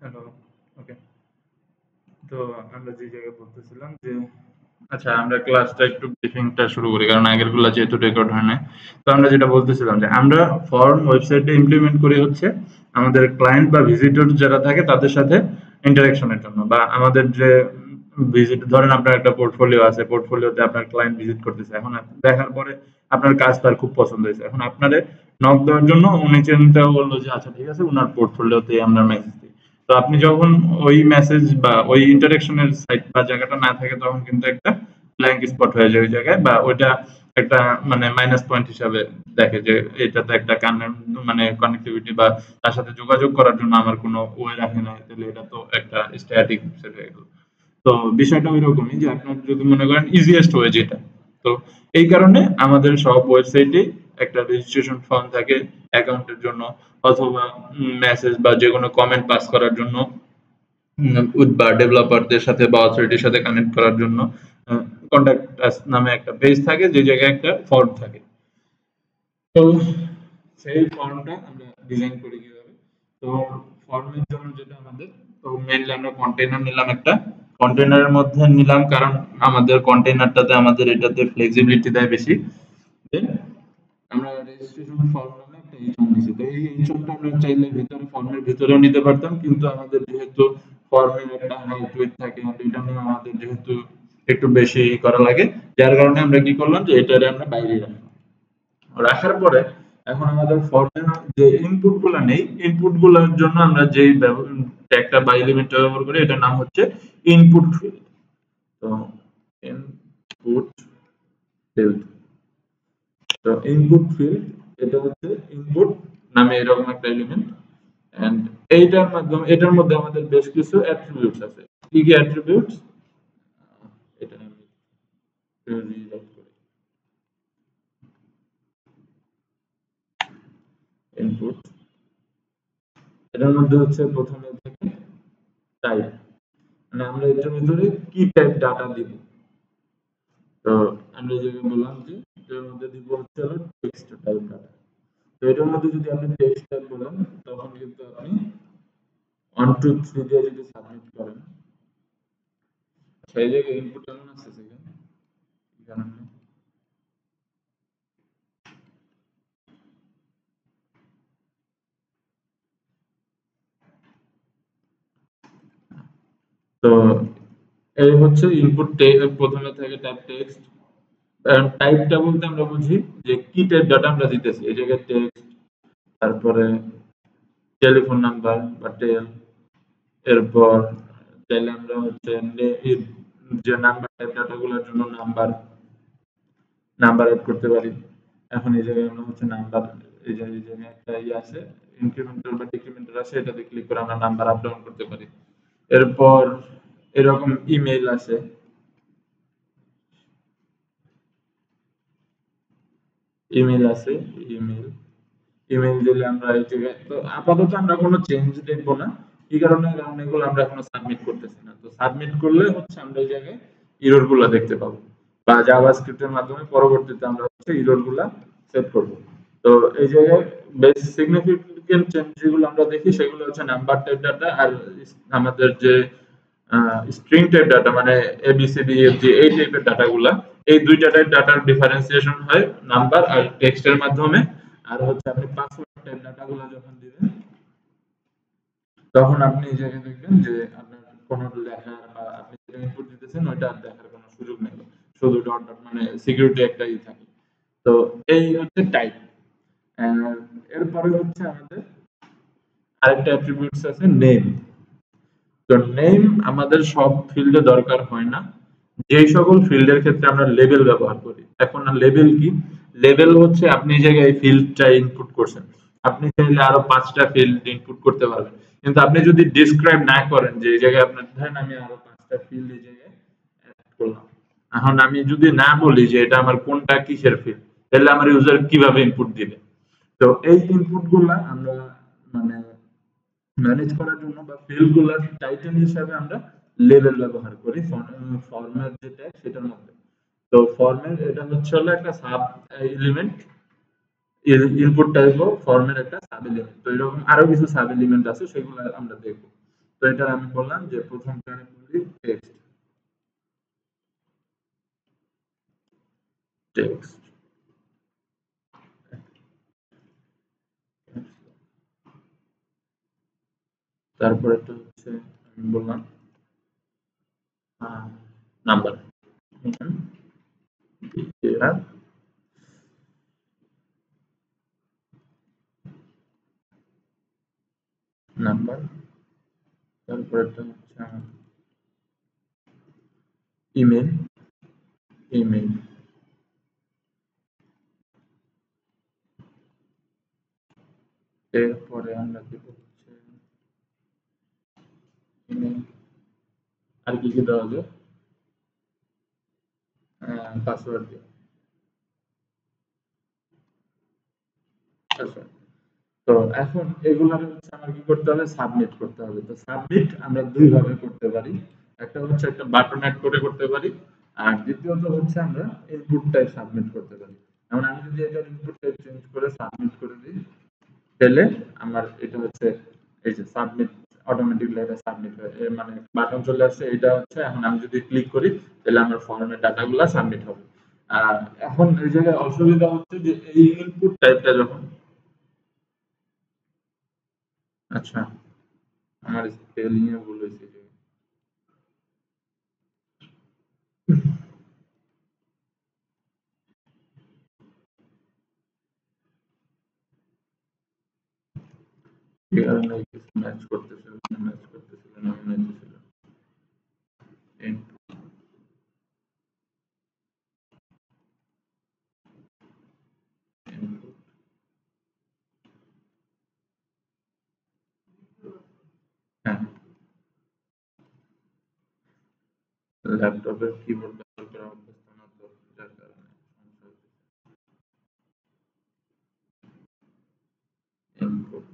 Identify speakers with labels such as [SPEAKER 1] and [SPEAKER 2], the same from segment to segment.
[SPEAKER 1] Hello. ওকে। তো আমরা যে জায়গায় বলতেছিলাম যে আচ্ছা আমরা ক্লাসটা একটু ব্রিফিংটা শুরু করি কারণ আগের গুলা যেহেতু রেকর্ড হয় না। তো আমরা যেটা বলতেছিলাম যে আমরা ফর্ম ওয়েবসাইটে ইমপ্লিমেন্ট করি হচ্ছে আমাদের ক্লায়েন্ট বা ভিজিটর যারা থাকে তাদের সাথে ইন্টারেকশনের জন্য বা আমাদের যে ভিজিট ধরেন আপনার একটা পোর্টফোলিও আছে পোর্টফোলিওতে আপনার ক্লায়েন্ট ভিজিট করতেছে এখন দেখার পরে আপনার কাজ তার খুব পছন্দ হয়েছে এখন আপনারে নক দেওয়ার জন্য উনি চিন্তা করলো যে আচ্ছা ঠিক আছে উনার পোর্টফোলিওতে আমরা মেসেজ দিই। তো আপনি যখন ওই মেসেজ বা ওই ইন্টারেকশনের সাইট বা জায়গাটা না থাকে তখন কিন্তু একটা ব্ল্যাঙ্ক স্পট হয়ে যায় ওই জায়গায় বা ওইটা একটা মানে মাইনাস পয়েন্ট হিসাবে দেখে যে এটাতে একটা কানের মানে কানেক্টিভিটি বা তার সাথে যোগাযোগ করার জন্য আমার কোনো ওয়ে রাখে নাই তাহলে এটা তো একটা স্ট্যাটিক ওয়েবসাইট হয়ে গেল। তো বিষয়টা ওইরকমই যে আপনার যদি মনে করেন ইজিয়েস্ট ওয়ে যেটা তো এই কারণে আমাদের সব ওয়েবসাইটে একটা রেজিস্ট্রেশন ফর্ম থাকে অ্যাকাউন্টের জন্য অথবা মেসেজ বা যে কোনো কমেন্ট পাস করার জন্য বা ডেভেলপারদের সাথে বা অথরিটির সাথে কানেক্ট করার জন্য কন্ট্যাক্ট আস নামে একটা পেজ থাকে যে জায়গায় একটা ফর্ম থাকে। তো সেই ফর্মটা আমরা ডিজাইন করি কিভাবে? তো ফর্মের জন্য যেটা আমাদের তো মেইনলি আমরা কন্টেইনার নিলাম একটা। কন্টেইনারের মধ্যে নিলাম কারণ আমাদের কন্টেইনারটাতে আমাদের এটাতে ফ্লেক্সিবিলিটি দেয় বেশি। দেন আমরা রেজিস্ট্রেশন ফর্ম নামে একটা এইচএম নিছি। তো এই এইচএমটা আমরা চাইলে ভিতরে ফর্মের ভিতরেও নিতে পারতাম কিন্তু আমাদের যেহেতু ফর্মের একটা হাইট ওয়েট থাকে আর এটা নিয়ে আমাদের যেহেতু একটু বেশি করা লাগে যার কারণে আমরা কি করলাম যে এটারে আমরা বাইরে রাখলাম। রাখার পরে এখন আমাদের ফর্মের যে ইনপুট গুলা নেই ইনপুট গুলার জন্য আমরা যেই ট্যাগটা বা এলিমেন্টটা ব্যবহার করি এটার নাম হচ্ছে ইনপুট ফিল্ড। তো ইনপুট ফিল্ড তো ইনপুট ফিল্ড এটা হচ্ছে ইনপুট নামে এরকম একটা এলিমেন্ট এন্ড এইটার মাধ্যমে এটার মধ্যে আমাদের বেশ কিছু অ্যাট্রিবিউটস আছে। কি কি অ্যাট্রিবিউটস? এটা আমি রিরাইট করি। ইনপুট এটার মধ্যে হচ্ছে প্রথমে থাকে টাইপ মানে আমরা এটার ভিতরে কি টাইপ ডাটা দিব। তো আমরা যেটা বললাম যে এটার মধ্যে দিব হচ্ছে হলো টেক্সট টাইপ ডাটা। তো এটার মধ্যে যদি আপনি টেক্সট টাইপ বলেন তখন কিন্তু আপনি 1 2 3 দিয়ে যদি সাবমিট করেন সেই জায়গায় ইনপুট এমন আছে সেখানে জানেন না। তো এই হচ্ছে ইনপুট প্রথমে থাকে টাইপ টেক্সট টাইপটা বলতে আমরা বুঝি যে কি টাইপ ডাটা আমরা দিতেছি এই জায়গায় টেক্সট তারপরে টেলিফোন নাম্বার বা টেল এরপর চাইলে আমরা হচ্ছে যে নাম্বার টাইপ ডাটাগুলোর জন্য নাম্বার নাম্বার এড করতে পারি। এখন এই জায়গায় আমরা হচ্ছে নাম্বার এই জায়গায় একটা ইয়ে আছে ইনক্রিমেন্টাল বা ডিক্রিমেন্টাল আছে এটাতে ক্লিক করে আমরা নাম্বার আপ ডাউন করতে পারি। এরপর এরকম ইমেইল আছে ইমেইল আছে ইমেইল ইমেইল দিলে আমরা এই জায়গায় তো আপাতত আমরা কোনো চেঞ্জ দেখবো না এই কারণে কারণ এগুলো আমরা এখনো সাবমিট করতেছি না তো সাবমিট করলে হচ্ছে আমরা এই জায়গায় ইরর গুলা দেখতে পাবো বা জাভাস্ক্রিপ্টের মাধ্যমে পরবর্তীতে আমরা হচ্ছে ইরর গুলা সেট করব। তো এই জায়গায় বেশ সিগনিফিকেন্ট চেঞ্জ যেগুলো আমরা দেখি সেগুলো হচ্ছে নাম্বার টাইপ ডাটা আর আমাদের যে স্ট্রিং টাইপ ডাটা মানে এবিসিডি এফজি এই টাইপের ডাটাগুলা এই দুইটা টাইপ ডাটার ডিফারেন্সিয়েশন হয় নাম্বার আর টেক্সটের মাধ্যমে। আর হচ্ছে আপনি পাসওয়ার্ড টাইপ ডাটাগুলো যখন দিবেন তখন আপনি এই জায়গায় দেখবেন যে আপনার কোনো লেখার বা আপনি যেটা ইনপুট দিতেছেন ওইটা আর দেখার কোনো সুযোগ নেই শুধু ডট ডট মানে সিকিউরিটি একটাই থাকে। তো এই হচ্ছে টাইপ এরপরে হচ্ছে আমাদের আরেকটা অ্যাট্রিবিউটস আছে নেম। তো নেম আমাদের সব ফিল্ডে দরকার হয় না যেই সকল ফিল্ডের ক্ষেত্রে আমরা লেবেল ব্যবহার করি। এখন লেবেল কি? লেবেল হচ্ছে আপনি এই জায়গায় ফিল্ডটা ইনপুট করছেন আপনি চাইলে আরো 5টা ফিল্ড ইনপুট করতে পারবেন কিন্তু আপনি যদি ডিসক্রাইব না করেন যে এই জায়গায় আপনার ধরেন আমি আরো 5টা ফিল্ড এই জায়গায় অ্যাড করলাম এখন আমি যদি না বলি যে এটা আমার কোনটা কিসের ফিল্ড তাহলে আমার ইউজার কিভাবে ইনপুট দিবে। তো এই ইনপুট গুলা আমরা মানে ম্যানেজ করার জন্য বা ফিল্ডগুলোর টাইটেল হিসাবে আমরা লেবেল ব্যবহার করি ফর্মের যে ট্যাগ সেটার মধ্যে। তো ফর্মের এটা হচ্ছে হলো একটা সাব এলিমেন্ট ইনপুট টাইপ ফর্মের একটা সাব এলিমেন্ট। তো এরকম আরো কিছু সাব এলিমেন্ট আছে সেগুলো আমরা দেখব। তো এটা আমি বললাম যে প্রথমটা আমি বলি টেক্সট টেক্সট তারপরেটা হচ্ছে আমি বললাম নাম্বার নাম্বার তারপরেটা হচ্ছে ইমেল ইমেল এরপরে আমরা দেব হচ্ছে ইমেল আর কি কি দেওয়া যায় পাসওয়ার্ড দিয়ে পাসওয়ার্ড তো এখন এগুলার হচ্ছে আমার কি করতে হবে সাবমিট করতে হবে তো সাবমিট আমরা দুই ভাবে করতে পারি একটা হচ্ছে একটা বাটন অ্যাড করে করতে পারি আর দ্বিতীয়ত হচ্ছে আমরা ইনপুট টাইপ সাবমিট করতে পারি যেমন আমি যদি এটার ইনপুট টাইপ চেঞ্জ করে সাবমিট করে দিই তাহলে আমার এটা হচ্ছে এই যে সাবমিট অটোমেটিকলি এটা সাবমিট হয়ে মানে বাটন চলে আসছে এটা হচ্ছে এখন আমি যদি ক্লিক করি তাহলে আমার ফর্মের ডাটাগুলো সাবমিট হবে আর এখন এই জায়গায় অসুবিধা হচ্ছে যে এই ইনপুট টাইপটা যখন আচ্ছা আমার স্পেলিং এ ভুল হয়েছে যে এই কারণে কিছু ম্যাচ করতেছিল না ম্যাচ করতেছিল না মনে হচ্ছিল হ্যাঁ ল্যাপটপের কিবোর্ড ব্যবহার করা অভ্যস্ত না তো যার কারণে ইনপুট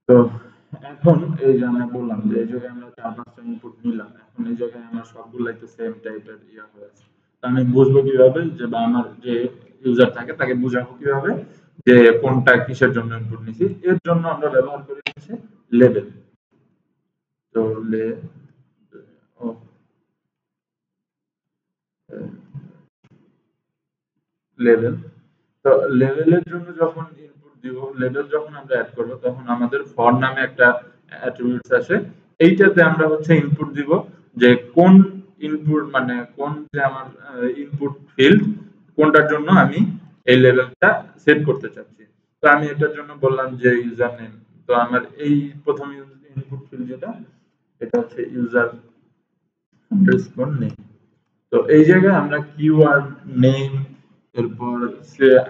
[SPEAKER 1] তো এখন এই যে আমরা বললাম যে এই জায়গায় আমরা ৪-৫টা ইনপুট নিলাম এখন এই জায়গায় আমার সবগুলাই তো সেম টাইপের ইয়া হয়ে আছে তো আমি বুঝবো কিভাবে যে বা আমার যে ইউজার থাকে তাকে বুঝাবো কিভাবে যে কোনটা কিসের জন্য ইনপুট নিছি এর জন্য আমরা ব্যবহার করি হচ্ছে লেবেল তো ও, লেভেল তো লেভেলের জন্য যখন ইনপুট দিব লেভেল যখন আমরা অ্যাড করব তখন আমাদের ফর নামে একটা অ্যাট্রিবিউটস আছে এইটাতে আমরা হচ্ছে ইনপুট দিব যে কোন ইনপুট মানে কোন যে আমার ইনপুট ফিল্ড কোনটার জন্য আমি এই লেভেলটা সেট করতে চাচ্ছি তো আমি এটার জন্য বললাম যে ইউজার নেম তো আমার এই প্রথম ইনপুট ফিল্ড যেটা এটা হচ্ছে ইউজার আন্ডারস্কোর নেম তো এই জায়গায় আমরা কিওয়ার্ড নেম এরপর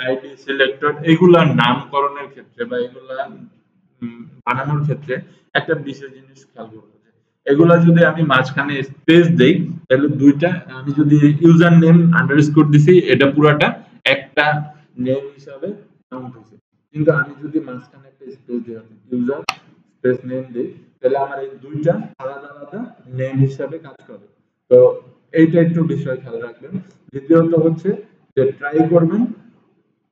[SPEAKER 1] আইডি সিলেক্টর এগুলা নামকরণের ক্ষেত্রে বা এগুলা বানানোর ক্ষেত্রে একটা বিশেষ জিনিস খেয়াল করবো যে এগুলা যদি আমি মাঝখানে স্পেস দেই তাহলে দুইটা আমি যদি ইউজার নেম আন্ডারস্কোর দিছি এটা পুরাটা একটা নেম হিসাবে কাউন্ট হয়েছে কিন্তু আমি যদি মাঝখানে একটা স্পেস দিই ইউজার স্পেস নেম দিই তাহলে আমার এই দুইটা আলাদা আলাদা নেম হিসাবে কাজ করে তো এইটা একটু বিষয় খেয়াল রাখবেন দ্বিতীয়ত হচ্ছে যে ট্রাই করবেন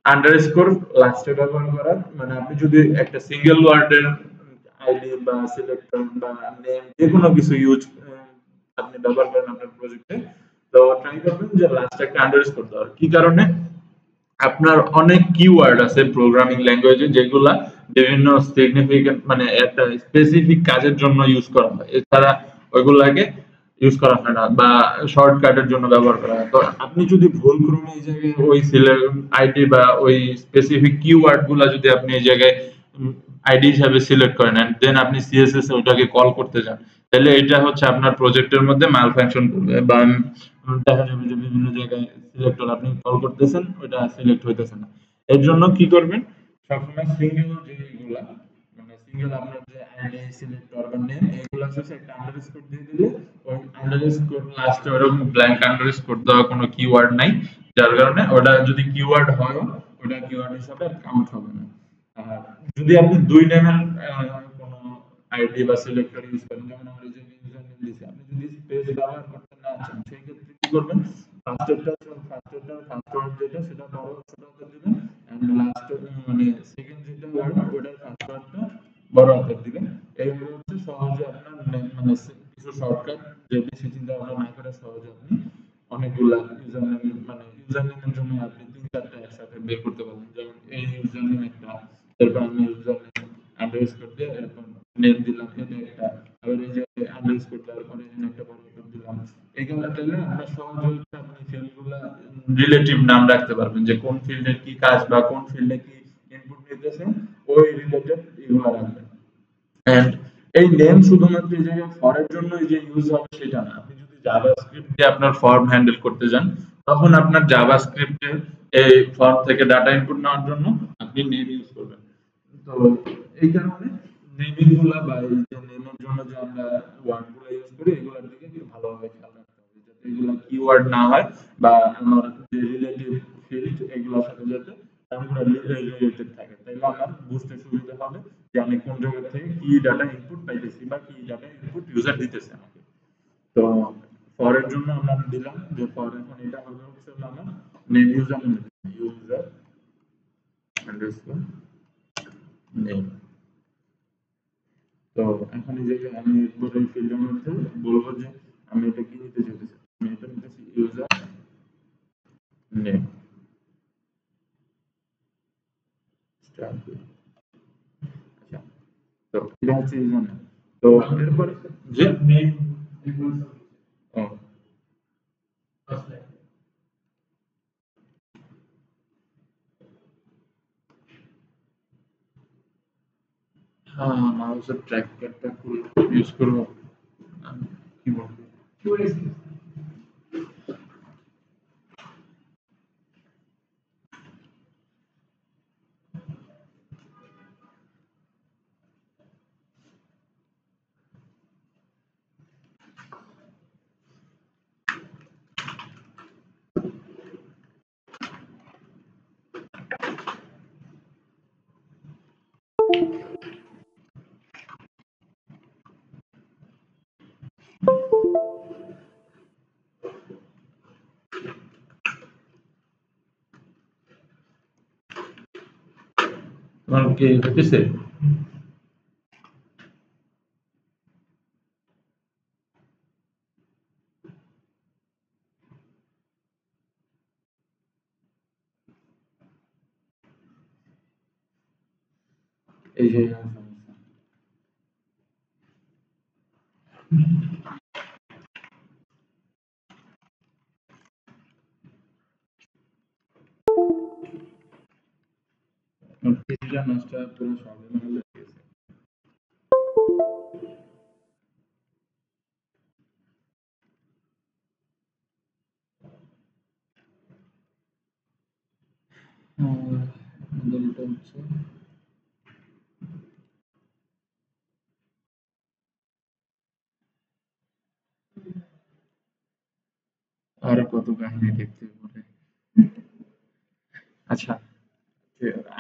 [SPEAKER 1] আন্ডারস্কোর লাস্টে ব্যবহার করার মানে আপনি যদি একটা সিঙ্গেল ওয়ার্ডের আইডি বা সিলেক্টর বা নেম যে কোনো কিছু ইউজ আপনি ব্যবহার করেন আপনার প্রজেক্টে তো ট্রাই করবেন যে লাস্টে একটা আন্ডারস্কোর দেওয়ার কি কারণে আপনার অনেক কিওয়ার্ড আছে প্রোগ্রামিং ল্যাঙ্গুয়েজে যেগুলা বিভিন্ন সিগনিফিকেন্ট মানে একটা স্পেসিফিক কাজের জন্য ইউজ করা হয় এছাড়া ওইগুলাকে ইউজ করা হয় না বা শর্টকাটের জন্য ব্যবহার করা হয় তো আপনি যদি ভুল ক্রমে এই জায়গায় ওই আইডি বা ওই স্পেসিফিক কিওয়ার্ড গুলা যদি আপনি এই জায়গায় আইডি হিসাবে সিলেক্ট করে নেন দেন আপনি সিএসএস ওটাকে কল করতে যান তাহলে এটা হচ্ছে আপনার প্রজেক্টের মধ্যে মাল ফাংশন করবে বা দেখা যাবে যে বিভিন্ন জায়গায় সিলেক্টর আপনি কল করতেছেন ওটা সিলেক্ট হইতেছে না এর জন্য কি করবেন সবসময় সিঙ্গেল যেগুলা মানে সিঙ্গেল আপনার যে আইডি সিলেক্টর বা নেম এগুলো আছে একটা আন্ডারস্কোর দিয়ে দিলে ওই আন্ডারস্কোর লাস্টে ওরকম ব্ল্যাঙ্ক আন্ডারস্কোর দেওয়া কোনো কিওয়ার্ড নাই যার কারণে ওটা যদি কিওয়ার্ড হয় ওটা কিওয়ার্ড হিসাবে কাউন্ট হবে না আর যদি আপনি দুই নেমের কোনো আইডি বা সিলেক্টর ইউজ করেন যেমন আমরা এই যে ইউজার নেম দিয়েছি আপনি যদি স্পেস ব্যবহার করতে না চান সেই ক্ষেত্রে কি করবেন ফার্স্টেরটা ফার্স্ট ওয়ার্ড যেটা সেটা বড় ছোট করে দিবেন এন্ড লাস্ট মানে সেকেন্ড যেটা ওয়ার্ড ওটার ফার্স্ট ওয়ার্ডটা বড় হাতের দিবেন। এইগুলো হচ্ছে সহজে আপনার মানে কিছু শর্টকাট যে বেশি চিন্তা ভাবনা না করে সহজে আপনি অনেকগুলা ইউজার নেম মানে ইউজার নেমের জন্য আপনি 3-4টা একসাথে বের করতে পারবেন। যেমন এই ইউজার নেম একটা, তারপর আমি ইউজার নেম আন্ডারস্কোর দিয়ে এরপর নেম দিলাম, এটা একটা, আবার এই যে আন্ডারস্কোর দেওয়ার পরে এখানে একটা বড় দিলাম। এইগুলা দিলে আমরা সহজে হচ্ছে আপনি ফিল্ডগুলা রিলেটিভ নাম রাখতে পারবেন যে কোন ফিল্ডের কি কাজ বা কোন ফিল্ডে কি ইনপুট নিতেছেন ওই রিলেটেড এগুলা রাখবেন। এন্ড এই নেম শুধুমাত্র এই জায়গায় ফরের জন্য যে ইউজ হবে সেটা না। আপনি যদি জাভাস্ক্রিপ্ট দিয়ে আপনার ফর্ম হ্যান্ডেল করতে যান তখন আপনার জাভাস্ক্রিপ্টে এই ফর্ম থেকে ডাটা ইনপুট নেওয়ার জন্য আপনি নেম ইউজ করবেন। তো এই কারণে নেমিং গুলা বা এই যে নেমের জন্য যে আমরা ওয়ার্ড গুলা ইউজ করি এগুলোর দিকে একটু ভালোভাবে খেয়াল রাখতে হবে যাতে এগুলা কিওয়ার্ড না হয় বা আমার যে রিলেটিভ ফিল্ড এগুলোর সাথে যাতে নামগুলো রিলেটেড থাকে, তাইলে আমার বুঝতে সুবিধা হবে যে আমি কোন জায়গা থেকে কি ডাটা ইনপুট পাইতেছি বা কি ডাটা ইনপুট ইউজার দিতেছে আমাকে। তো ফর এর জন্য আমরা দিলাম যে ফর এখন এটা হবে হচ্ছে হলো আমার name user name user underscore name. তো এখন এই জায়গায় আমি এরপর এই ফিল্ডের মধ্যে বলবো যে আমি এটা কি নিতে চাইতেছি, আমি এটা নিতেছি ইউজার নেম স্টার। আচ্ছা, তো এটা হচ্ছে ইউজার নেম। তো এরপর যে ও হ্যাঁ মাউসের ট্র্যাকপ্যাডটা খুব ইউজ করবো কিবোর্ড। তোমার কি হইতেছে? এই যে পিসিটা নষ্ট হয়ে পুরো সর্বনাশ হয়ে গেছে। আমাদের এটা হচ্ছে আর কত কাহিনী দেখতে পারে। আচ্ছা,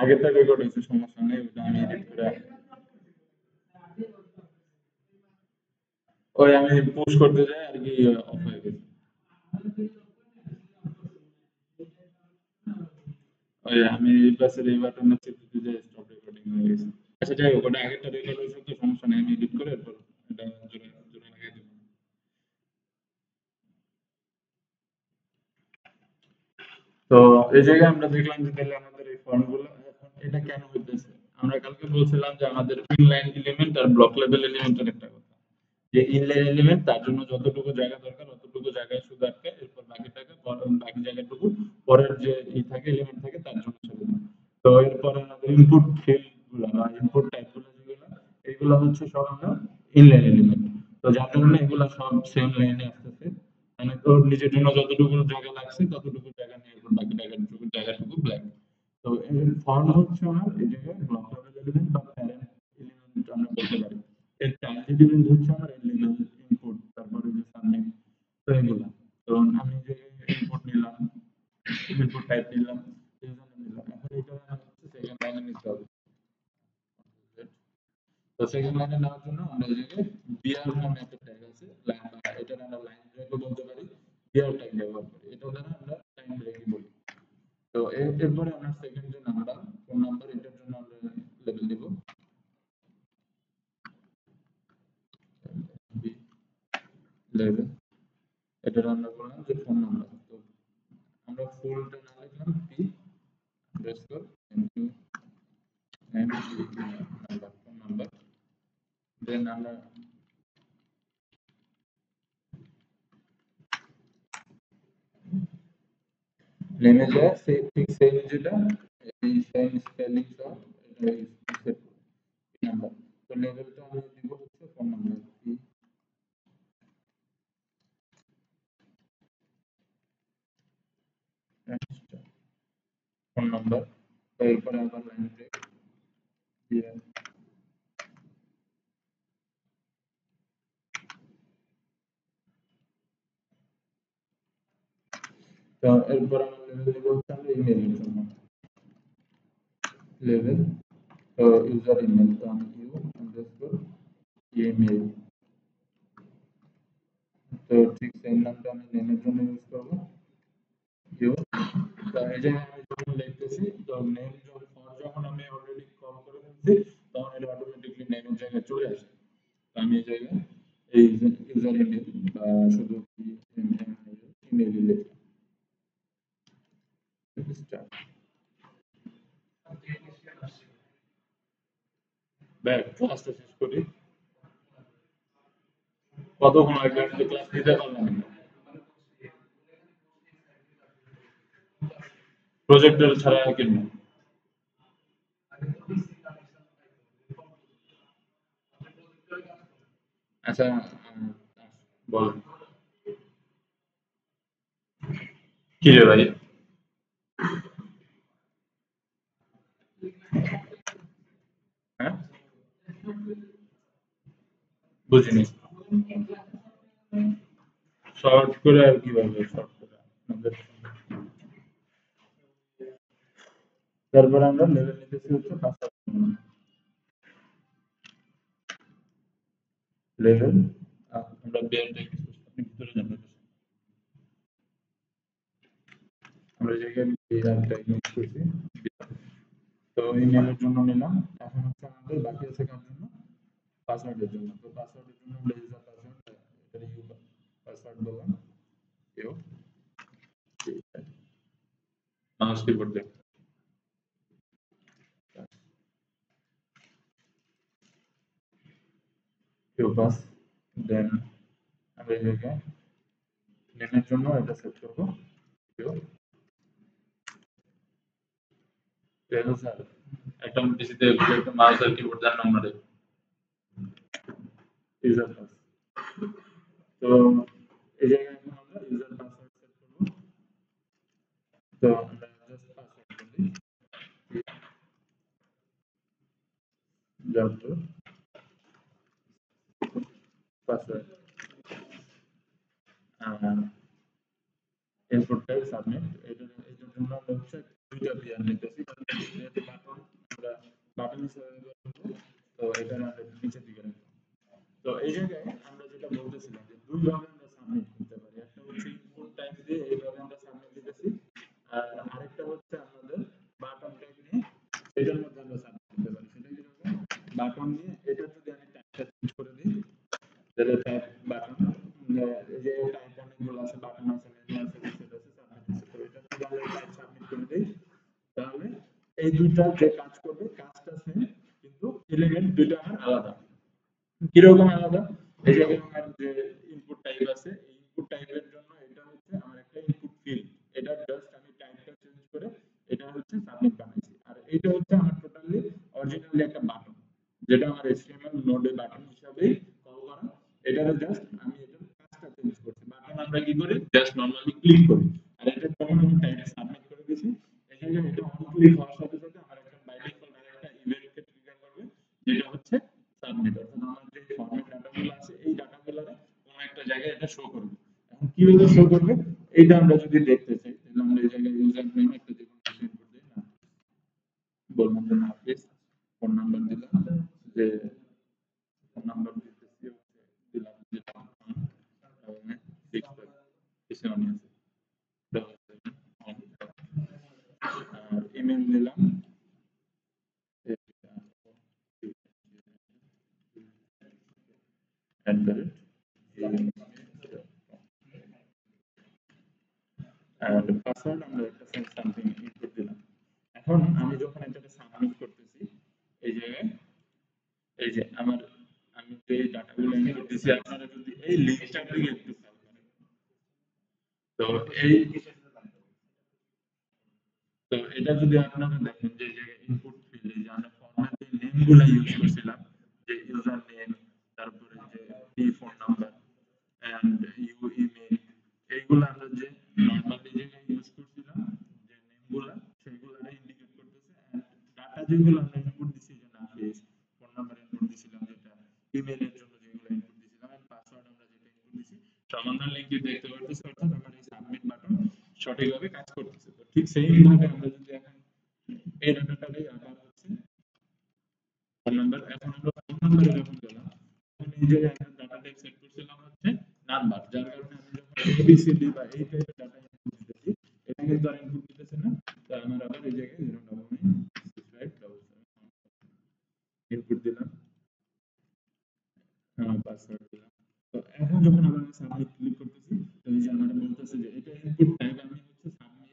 [SPEAKER 1] আগেরটা রেকর্ড হয়েছে, সমস্যা নেই, ওটা আমি এডিট করে ওই আমি পুশ করতে যাই আর কি অফ হয়ে গেছে। ওই আমি এই পাশের এই বাটনে চেপে দিতে যাই স্টপ রেকর্ডিং হয়ে গেছে। আচ্ছা যাই হোক, ওটা আগেরটা রেকর্ড হয়েছে তো সমস্যা নেই, আমি এডিট করে এরপর এটা জোরে জোরে লাগাই দেবো। তো এই জায়গায় আমরা দেখলাম যে তাহলে আমাদের এই ফর্মগুলো এখন এটা কেন হইতেছে। আমরা কালকে বলছিলাম যে আমাদের ইনলাইন এলিমেন্ট আর ব্লক লেভেল এলিমেন্টের একটা কথা, যে ইনলাইন এলিমেন্ট তার জন্য যতটুকু জায়গা দরকার অতটুকু জায়গায় শুধু আটকায়, এরপর বাকিটাকে বাকি জায়গাটুকু পরের যে ই থাকে এলিমেন্ট থাকে তার জন্য ছেড়ে দেয়। তো এরপরে আমাদের ইনপুট ফিল্ড গুলা বা ইনপুট টাইপ গুলো যেগুলো এগুলো হচ্ছে সব আমরা ইনলাইন এলিমেন্ট। তো যার কারণে এগুলা সব সেম লাইনে আসতেছে, মানে তোর নিজের জন্য যতটুকু জায়গা লাগছে ততটুকু জায়গা নিয়ে এরপর বাকি জায়গাটুকু ব্ল্যাক। তো এর ফর্ম হচ্ছে আমার এই জায়গায় ব্লক লেভেল এলিমেন্ট বা প্যারেন্ট এলিমেন্ট আমরা বলতে পারি। এর চাইল্ড এলিমেন্ট হচ্ছে আমার এলিমেন্ট ইনপুট, তারপরে যে সাবনেম, তো এগুলা। তো আমি যে ইনপুট নিলাম, ইনপুট টাইপ নিলাম, ইউজারনেম নিলাম, এখন এইটা আমার হচ্ছে সেকেন্ড লাইনে নিতে হবে। তো সেকেন্ড লাইনে নেওয়ার জন্য আমরা এই জায়গায় বিআর নামে একটা ট্যাগ আছে, এটার আমরা লাইন ব্রেকও বলতে পারি, বিআর ট্যাগ ব্যবহার করি। এটা দ্বারা আমরা লাইন ব্রেকই বলি। তো এরপরে আমরা সেকেন্ড যে নাম্বার ফোন নাম্বার এটার জন্য আমরা লেবেল দিব লেবেল এটা আমরা বললাম যে ফোন নাম্বার তো আমরা ফুলটা না লিখলাম P underscore MQ number phone number then আমরা নেমে যায় সেই ঠিক সেম যেটা এই সেম স্পেলিং সহ এটা সেট নাম্বার তো লেভেলটা আমি দিব হচ্ছে phone number P phone number তো এরপরে আবার লাইন ব্রেক দিয়ে তো এরপর আমরা লেভেল দিব হচ্ছে আমরা ইমেইলের জন্য লেভেল তো ইউজার ইমেল তো আমি ইউ আন্ডারস্কোর ইমেল তো ঠিক সেম নামটা আমি নেমের জন্য ইউজ করবো ইউ তো এই যে আমি যখন লিখতেছি তো নেম যখন আমি অলরেডি কল করে ফেলছি তখন এটা অটোমেটিকলি নেমের জায়গায় চলে আসে তো আমি এই জায়গায় এই ইউজার ইমেল বা শুধু ইমেল লিখলাম স্টার্ট ব্যাক ক্লাসটা শেষ করি কতক্ষণ আগে ক্লাস নিতে পারলাম প্রজেক্টর ছাড়া কিনা আচ্ছা বল কি রে ভাই হ্যাঁ বুঝিনি শর্ট করে আর কিভাবে শর্ট করে আমাদের তারপর আমরা লেভেল নিতেছি হচ্ছে পাসওয়ার্ড লেভেল আমরা বেয়ারটা ইউজ করছি আপনি ভিতরে যান আমরা জায়গায় বেয়ারটা ইউজ করছি তো এই নেমের জন্য নিলাম এখন হচ্ছে আমাদের বাকি আছে কার জন্য পাসওয়ার্ডের জন্য তো পাসওয়ার্ডের জন্য আমরা ইউজার পাসওয়ার্ড এটা ইউ পাসওয়ার্ড বললাম ইউ মাউস কিবোর্ড দেখ ইউ পাস দেন আমরা এই জায়গায় নেমের জন্য এটা সেট করবো ইউ টেল স্যার একটা পিসিতে একটা মাউস আর কিবোর্ড দেন নম্বরে ইউজার পাস তো এই জায়গায় এখন আমরা ইউজার পাসওয়ার্ড সেট করব তো আমরা জাস্ট পাসওয়ার্ড বলি জাস্ট পাসওয়ার্ড এরপরটাই সাবমিট এটার জন্য আমরা হচ্ছে দুইটা পেয়ার নিতেছি কারণ যেহেতু বাটন আমরা বাটন হিসেবে ব্যবহার করব তো এটা আমরা নিচের দিকে রাখবো তো এই জায়গায় আমরা যেটা বলতেছিলাম যে দুই ভাবে আমরা সাবমিট করতে পারি একটা হচ্ছে ইনপুট টাইপ দিয়ে এইভাবে আমরা সাবমিট দিতেছি আর আরেকটা হচ্ছে আমাদের বাটন ট্যাগ নিয়ে এটার মধ্যে আমরা সাবমিট করতে পারি সেটা কিরকম বাটন নিয়ে এটা যদি আমি টাইপটা চেঞ্জ করে দিই তাহলে টাইপ বাটন এই যে টাইপ অনেকগুলো আছে বাটন আছে মেনু আছে রিসেট আছে সাবমিট আছে তো এটা যদি আমরা টাইপ সাবমিট করে দিই তাহলে এই দুইটা যে কাজ করবে কাজটা সেম কিন্তু এলিমেন্ট দুইটা আমার আলাদা কিরকম আলাদা এই যে আমার যে ইনপুট টাইপ আছে এই ইনপুট টাইপের জন্য এটা হচ্ছে আমার একটা ইনপুট ফিল্ড এটা জাস্ট আমি টাইপটা চেঞ্জ করে এটা হচ্ছে সাবমিট বানাইছি আর এটা হচ্ছে আমার টোটালি অরিজিনালি একটা বাটন যেটা আমার HTML নোডে বাটন হিসাবে কল করা এটারে জাস্ট আমি এটার কাজটা চেঞ্জ করছি বাটন আমরা কি করি জাস্ট নরমালি ক্লিক করি আর এটা যখন আমি টাইপ সাবমিট করে দিছি এই জায়গায় এটা অন ক্লিক হওয়ার সাথে সাথে আমার একটা বাই ডিফল্ট একটা ইভেন্টকে ট্রিগার করবে যেটা হচ্ছে সাবমিট অর্থাৎ আমার যে ফরম্যাট ডাটাগুলো আছে এই ডাটাগুলো কোন একটা জায়গায় এটা শো করবে এখন কিভাবে শো করবে এইটা আমরা যদি দেখতে চাই তাহলে আমরা এই জায়গায় ইউজার নেম একটা যে কোনো কিছু ইনপুট দিই না বললাম যে না প্লিজ ফোন নাম্বার দিলাম যে ফোন নাম্বার দিতেছি দিলাম যে সিক্স কিছু অন আছে ইমেল দিলাম and password আমরা একটা সামথিং ইনপুট দিলাম। এখন আমি যখন এটাকে সাবমিট করতেছি এই জায়গায় এই যে আমি যে ডাটাগুলো ইনপুট দিছি আপনারা যদি এই লিস্টটার দিকে একটু খেয়াল করেন তো এই তো এটা যদি আপনারা দেখেন যে এই জায়গায় ইনপুট ফিল্ডে যে আমরা ফরম্যাট যে নেমগুলো ইউজ করছিলাম যে ইউজার নেম তারপরে যে কি phone number and you email এইগুলো আমরা যে নরমালি যে ইউজ করছিলাম যে নেমগুলো সেইগুলো ইন্ডিকেট করতেছে এন্ড ডাটা যেগুলো আমরা ইনপুট দিছি যে নাম ফেস ফোন নাম্বার ইনপুট দিছিলাম যেটা ইমেলের জন্য যেগুলো ইনপুট দিছিলাম এন্ড পাসওয়ার্ড আমরা যেটা ইনপুট দিছি সমাধান লিংকে দেখতে পারতেছি অর্থাৎ আমার এই সাবমিট বাটন সঠিকভাবে কাজ করতেছে। তো ঠিক সেম ভাবে আমরা যদি এখন এই ডাটাটাকে আবার হচ্ছে ফোন নাম্বার এখন আমরা ফোন নাম্বারে যখন গেলাম তখন এই যে একটা ডাটা টাইপ সেট করছিলাম হচ্ছে নাম্বার যার কারণে আমি যখন এবিসিডি বা এই টাইপের ডাটা ইনপুট দিতেছি এটা কিন্তু আর ইনপুট দিতেছে না। তো আমার আবার এই জায়গায় 0996577 ইনপুট দিলাম পাসওয়ার্ড দিলাম। তো এখন যখন আবার আমি সাবমিট ক্লিক করতেছি তো এই যে আমার বলতেছে যে এটা ইনপুট টাইপ আমি হচ্ছে সাবমিট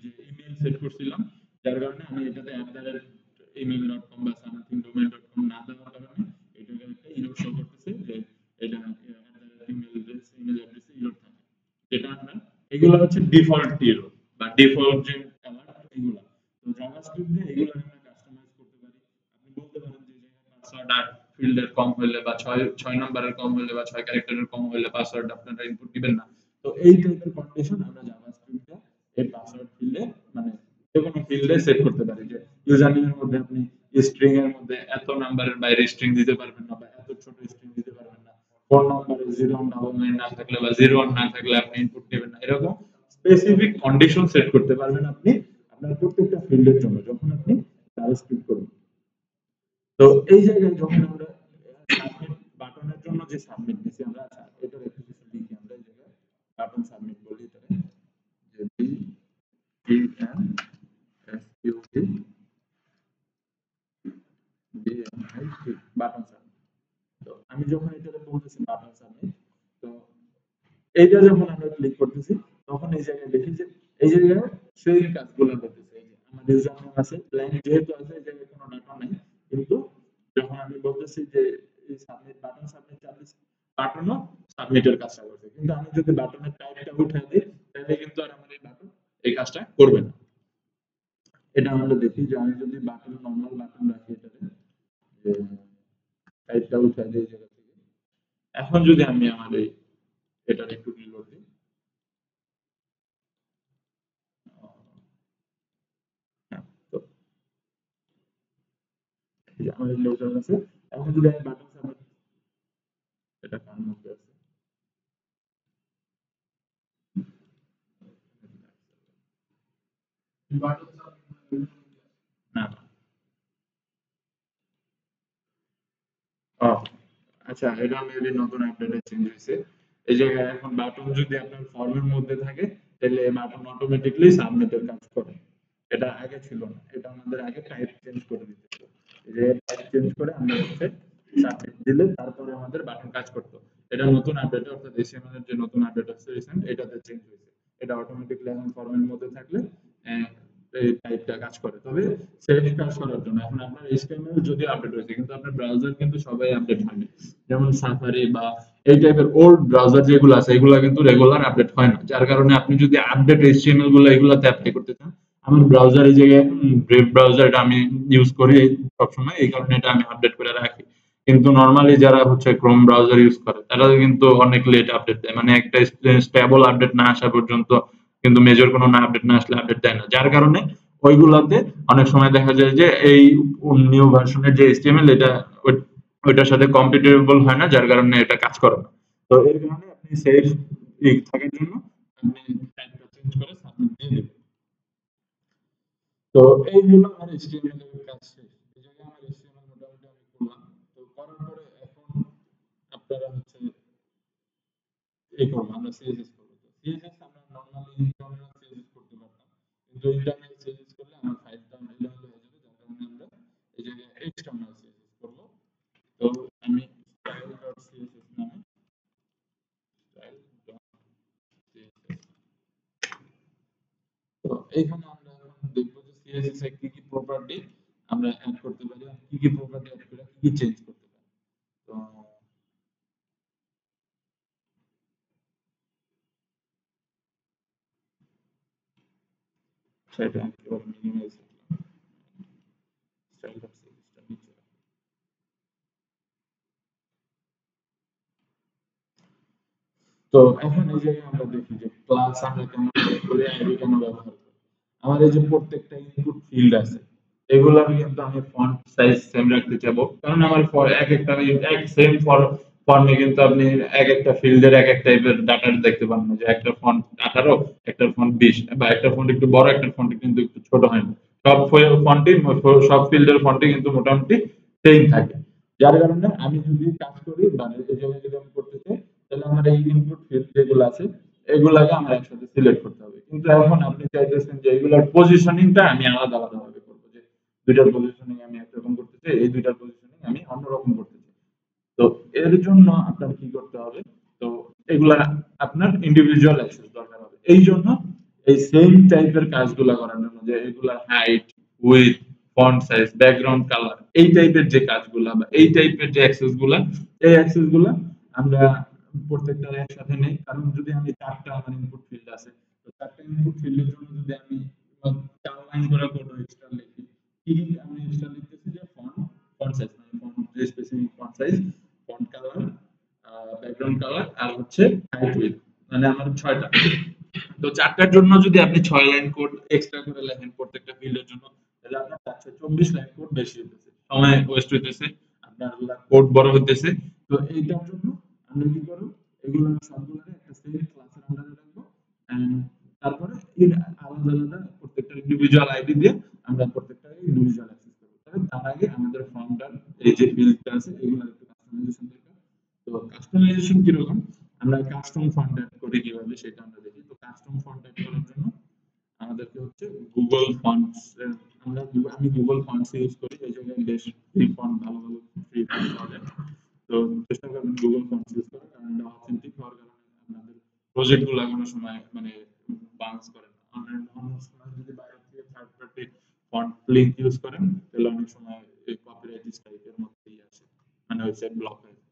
[SPEAKER 1] যে ইমেল সেট করছিলাম যার কারণে আমি এটাতে email.com বা সামথিং domain.com না দেওয়ার কারণে এটাকে একটা এরর শো করতেছে যে এটা ইমেল অ্যাড্রেসে এরর থাকে যেটা আমরা এগুলো হচ্ছে ডিফল্ট এরর বা ডিফল্ট যে অ্যালার্ট এগুলো। তো জাভাস্ক্রিপ্ট দিয়ে এগুলো আমরা কাস্টমাইজ করতে পারি। আপনি বলতে পারেন যে পাসওয়ার্ড আর ফিল্ডের কম হইলে বা 6 নম্বরের কম হইলে বা 6 ক্যারেক্টারের কম হইলে পাসওয়ার্ড আপনারা ইনপুট দিবেন না। তো এই টাইপের কন্ডিশন আমরা জাভাস্ক্রিপ্টে এই পাসওয়ার্ড ফিল্ডে মানে যেকোনো ফিল্ডে সেট করতে পারি যে ইউজার নেমের মধ্যে আপনি স্ট্রিং এর মধ্যে এত নাম্বারের বাইরে স্ট্রিং দিতে পারবেন না বা এত ছোট স্ট্রিং দিতে পারবেন না। ফোন নম্বরে 0 না থাকলে বা 01 না থাকলে আপনি ইনপুট দিবেন না। এরকম স্পেসিফিক কন্ডিশন সেট করতে পারবেন আপনি আপনার প্রত্যেকটা ফিল্ডের জন্য যখন আপনি জাভাস্ক্রিপ্ট করবেন। তো এই জায়গায় যখন আমরা সাবমিট বাটনের জন্য যে সাবমিট দিছি আমরা আচ্ছা এটার একটু কিছু লিখি আমরা এই জায়গায় বাটন সাবমিট বলি এটারে যে B E N S U T B N I T button submit. তো আমি যখন এটারে বলতেছি বাটন সাবমিট তো এইটা যখন আমরা ক্লিক করতেছি তখন এই জায়গায় দেখি যে এই জায়গায় সেই কাজগুলো করতেছে এই যে আমার ইউজার নেম আছে ব্ল্যাঙ্ক যেহেতু আছে এই জায়গায় কোনো ডাটা নাই কিন্তু যখন আমি বলতেছি যে এই সাবমিট বাটন সাবমিট চাপতেছি বাটনও সাবমিটের কাজটা করছে কিন্তু আমি যদি বাটনের টাইপটা উঠাই দিই তাহলে কিন্তু আর আমার এই বাটন এই কাজটা করবে না। এটা আমরা দেখি যে আমি যদি বাটন নরমাল বাটন রাখি এটাতে যে টাইপটা উঠাই দিই এই জায়গা থেকে এখন যদি আমি আমার এই এটা একটু রিলোড দিই তো এই যে আমাদের লোকাল আছে এখন যদি আমি বাটন সাবমিট এটা কার মধ্যে আছে না ও আচ্ছা এটা মেবি নতুন আপডেটে চেঞ্জ হয়েছে এই জায়গায় এখন বাটন যদি আপনার ফর্মের মধ্যে থাকে তাহলে বাটন অটোমেটিকলি সাবমিটের কাজ করে এটা আগে ছিল না এটা আমাদের আগে টাইপ চেঞ্জ করে দিতে হতো এই যে টাইপ চেঞ্জ করে আমরা হচ্ছে সাবমিট দিলে তারপরে আমাদের বাটন কাজ করতো এটা নতুন আপডেট অর্থাৎ এসএমএল এর যে নতুন আপডেট আছে রিসেন্ট এটাতে চেঞ্জ হয়েছে এটা অটোমেটিকলি এখন ফর্মের মধ্যে থাকলে আহ, এই টাইপটা কাজ করে তবে সেভ কাজ করার জন্য এখন আপনার এইচটিএমএল যদি আপডেট হয়েছে কিন্তু আপনার ব্রাউজার কিন্তু সবাই আপডেট হয়নি যেমন সাফারি বা এই টাইপের ওল্ড ব্রাউজার যেগুলো আছে এগুলো কিন্তু রেগুলার আপডেট হয় না যার কারণে আপনি যদি আপডেট এইচটিএমএল গুলো এগুলোতে অ্যাপ্লাই করতে চান আমার ব্রাউজার এই জায়গায় ব্রেভ ব্রাউজার এটা আমি ইউজ করি সবসময় এই কারণে এটা আমি আপডেট করে রাখি কিন্তু নর্মালি যারা হচ্ছে ক্রোম ব্রাউজার ইউজ করে তারা কিন্তু অনেক লেট আপডেট দেয় মানে একটা স্টেবল আপডেট না আসা পর্যন্ত কিন্তু মেজর কোনো না আপডেট না আসলে আপডেট দেয় না যার কারণে ওইগুলাতে অনেক সময় দেখা যায় যে এই নিউ ভার্সনের যে এইচটিএমএল এটা ওইটার সাথে কম্পিটেবল হয় না যার কারণে এটা কাজ করে না তো এর কারণে আপনি সেফ থাকার জন্য আপনি টাইপটা চেঞ্জ করে সাবমিট দিয়ে দেবেন। তো এই হলো আমার এইচটিএমএল এর কাজ শেষ এই জায়গায় আমার এইচটিএমএল মোটামুটি আমি করলাম তো করার পরে এখন আপনারা হচ্ছে এই করবো আমরা সিএসএস করবো তো সিএসএস আমরা নর্মালি ইন্টারনাল সিএসএস করতে পারতাম কিন্তু ইন্টারনাল সিএসএস করলে আমার ফাইলটা সিএসএস এর কি কি প্রপার্টি আমরা অ্যাড করতে পারি, কি কি প্রপার্টি অ্যাড করে কি কি চেঞ্জ করতে পারি। তো সেটা একেবারে মিনিমাইজ স্টাইল অফ সিরিজটা নিচে। তো এখন এই জায়গায় আমরা দেখি যে ক্লাস আমরা কেন ব্যবহার করি, আইডি কেন ব্যবহার করি। আমার এই যে প্রত্যেকটা ইনপুট ফিল্ড আছে, এগুলার কিন্তু আমি ফন্ট সাইজ সেম রাখতে চাবো, কারণ আমার এক একটা এক সেম ফর্মে কিন্তু আপনি এক একটা ফিল্ডের এক এক টাইপের ডাটা দেখতে পান না, যে একটা ফন্ট 18, একটা ফন্ট 20, বা একটা ফন্ট একটু বড়, একটা ফন্ট কিন্তু একটু ছোট হয় না। সব ফন্টই, সব ফিল্ডের ফন্টই কিন্তু মোটামুটি সেম থাকে। যার কারণে আমি যদি কাজ করি, মানে এই জায়গায় যদি আমি করতে চাই, তাহলে আমার এই ইনপুট ফিল্ড যেগুলো আছে এগুলাকে আমার একসাথে সিলেক্ট করতে হবে। কিন্তু এখন আপনি চাইতেছেন যে এগুলোর পজিশনিংটা আমি আলাদা আলাদা ভাবে করবো, যে দুইটার পজিশনিং আমি একরকম করতে চাই, এই দুইটার পজিশনিং আমি অন্যরকম করতে চাই। তো এর জন্য আপনার কি করতে হবে, তো এগুলা আপনার ইন্ডিভিজুয়াল অ্যাক্সেস দরকার হবে। এই জন্য এই সেম টাইপের কাজগুলা করার জন্য, যে এগুলা height, with, font size, background colour, এই টাইপের যে কাজগুলা বা এই টাইপের যে অ্যাক্সেস গুলা, এই অ্যাক্সেস গুলা আমরা প্রত্যেকটা একসাথে নেই। কারণ যদি আমি চারটা আমার ইনপুট ফিল্ড আছে, তো চারটা ইনপুট ফিল্ডের জন্য যদি আমি 4 লাইন করে কোড এক্সট্রা লিখি, কি কি আমি এক্সট্রা লিখতেছি, যে ফন্ট, ফন্ট সাইজ মানে ফন্ট যে specific font size, font colour, background colour, আর হচ্ছে হাইট উইডথ, মানে আমার 6টা। তো চারটার জন্য যদি আপনি 6 লাইন কোড এক্সট্রা করে লেখেন প্রত্যেকটা ফিল্ডের জন্য, তাহলে আপনার 424 লাইন কোড বেশি হইতেছে, সময় ওয়েস্ট হইতেছে, আপনার কোড বড় হইতেছে। তো এইটার জন্য আমরা কি করব, এগুলো সবগুলোরে একটা সেম ক্লাসের আন্ডারে রাখবো, এন্ড তারপরে আলাদা আলাদা প্রত্যেকটা ইন্ডিভিজুয়াল আইডি দিয়ে আমরা প্রত্যেকটা ইন্ডিভিজুয়াল অ্যাক্সেস করব। তবে তার আগে আমাদের ফর্মটার এই যে ফিল্ডটা আছে এগুলো একটু কাস্টমাইজেশন দরকার। তো কাস্টমাইজেশন কিরকম, আমরা কাস্টম ফন্ট অ্যাড করি কিভাবে সেটা আমরা দেখি। তো কাস্টম ফন্ট অ্যাড করার জন্য আমাদেরকে হচ্ছে গুগল ফন্টস, আমি গুগল ফন্টস ইউজ করি। এই জায়গায় বেশ ফ্রি ফন্ট, ভালো ভালো ফ্রি ফন্ট পাওয়া যায়। তো চেষ্টা করবেন গুগল ফন্টস ইউজ করার, কারণ এটা অথেন্টিক হওয়ার কারণে আপনাদের প্রজেক্ট গুলো কোনো সময় মানে বাউন্স করে না। অন্য সময় যদি বাইরে থেকে third party font link use করেন, তাহলে অনেক সময় এই কপিরাইট স্ট্রাইকের মধ্যেই আসে, মানে ওয়েবসাইট ব্লক হয়ে যায়।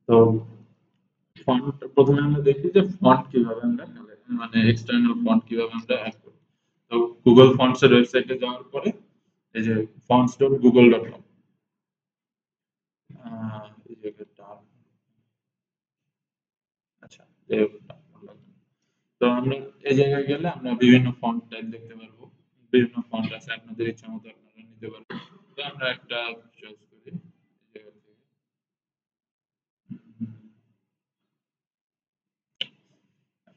[SPEAKER 1] তো ফন্ট প্রথমে আমরা দেখি যে ফন্ট কিভাবে আমরা মানে এক্সটার্নাল ফন্ট কিভাবে আমরা অ্যাড করি। তো গুগল ফন্টস এর ওয়েবসাইটে যাওয়ার পরে এই যে fonts.google.com, এই জায়গাটা, আচ্ছা, এই তো আমরা এই জায়গায় গেলে আমরা বিভিন্ন ফন্ট টাইপ দেখতে পারবো। বিভিন্ন ফন্ট আছে, আপনাদের ইচ্ছা মতো আপনারা নিতে পারবেন। তো আমরা একটা চয়েস করি এই জায়গা থেকে।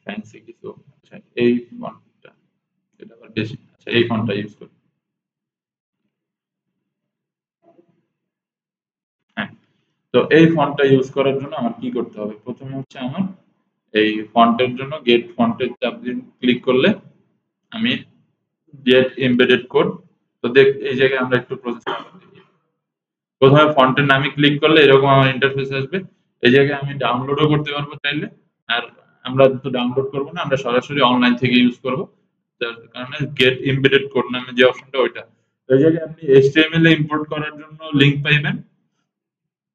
[SPEAKER 1] ফ্যান্সি কিছু, আচ্ছা এই ফন্টটা, এটা আবার বেশি, আচ্ছা এই ফন্টটা ইউজ করি। হ্যাঁ, তো এই ফন্টটা ইউজ করার জন্য আমার কি করতে হবে, প্রথমে হচ্ছে আমার এই ফন্টের জন্য গেট ফন্টের চাপ দিয়ে ক্লিক করলে আমি গেট এমবেডেড কোড, তো দেখ এই জায়গায় আমরা একটু প্রসেস দেখি। প্রথমে ফন্টের নামে ক্লিক করলে এরকম আমার ইন্টারফেস আসবে। এই জায়গায় আমি ডাউনলোডও করতে পারবো চাইলে। আর আমরা তো ডাউনলোড করবো না, আমরা সরাসরি অনলাইন থেকে ইউজ করবো, যার কারণে গেট এমবেডেড কোড নামে যে অপশনটা ওইটা। তো এই জায়গায় আপনি এইচটিএমএল এ ইম্পোর্ট করার জন্য লিংক পাইবেন,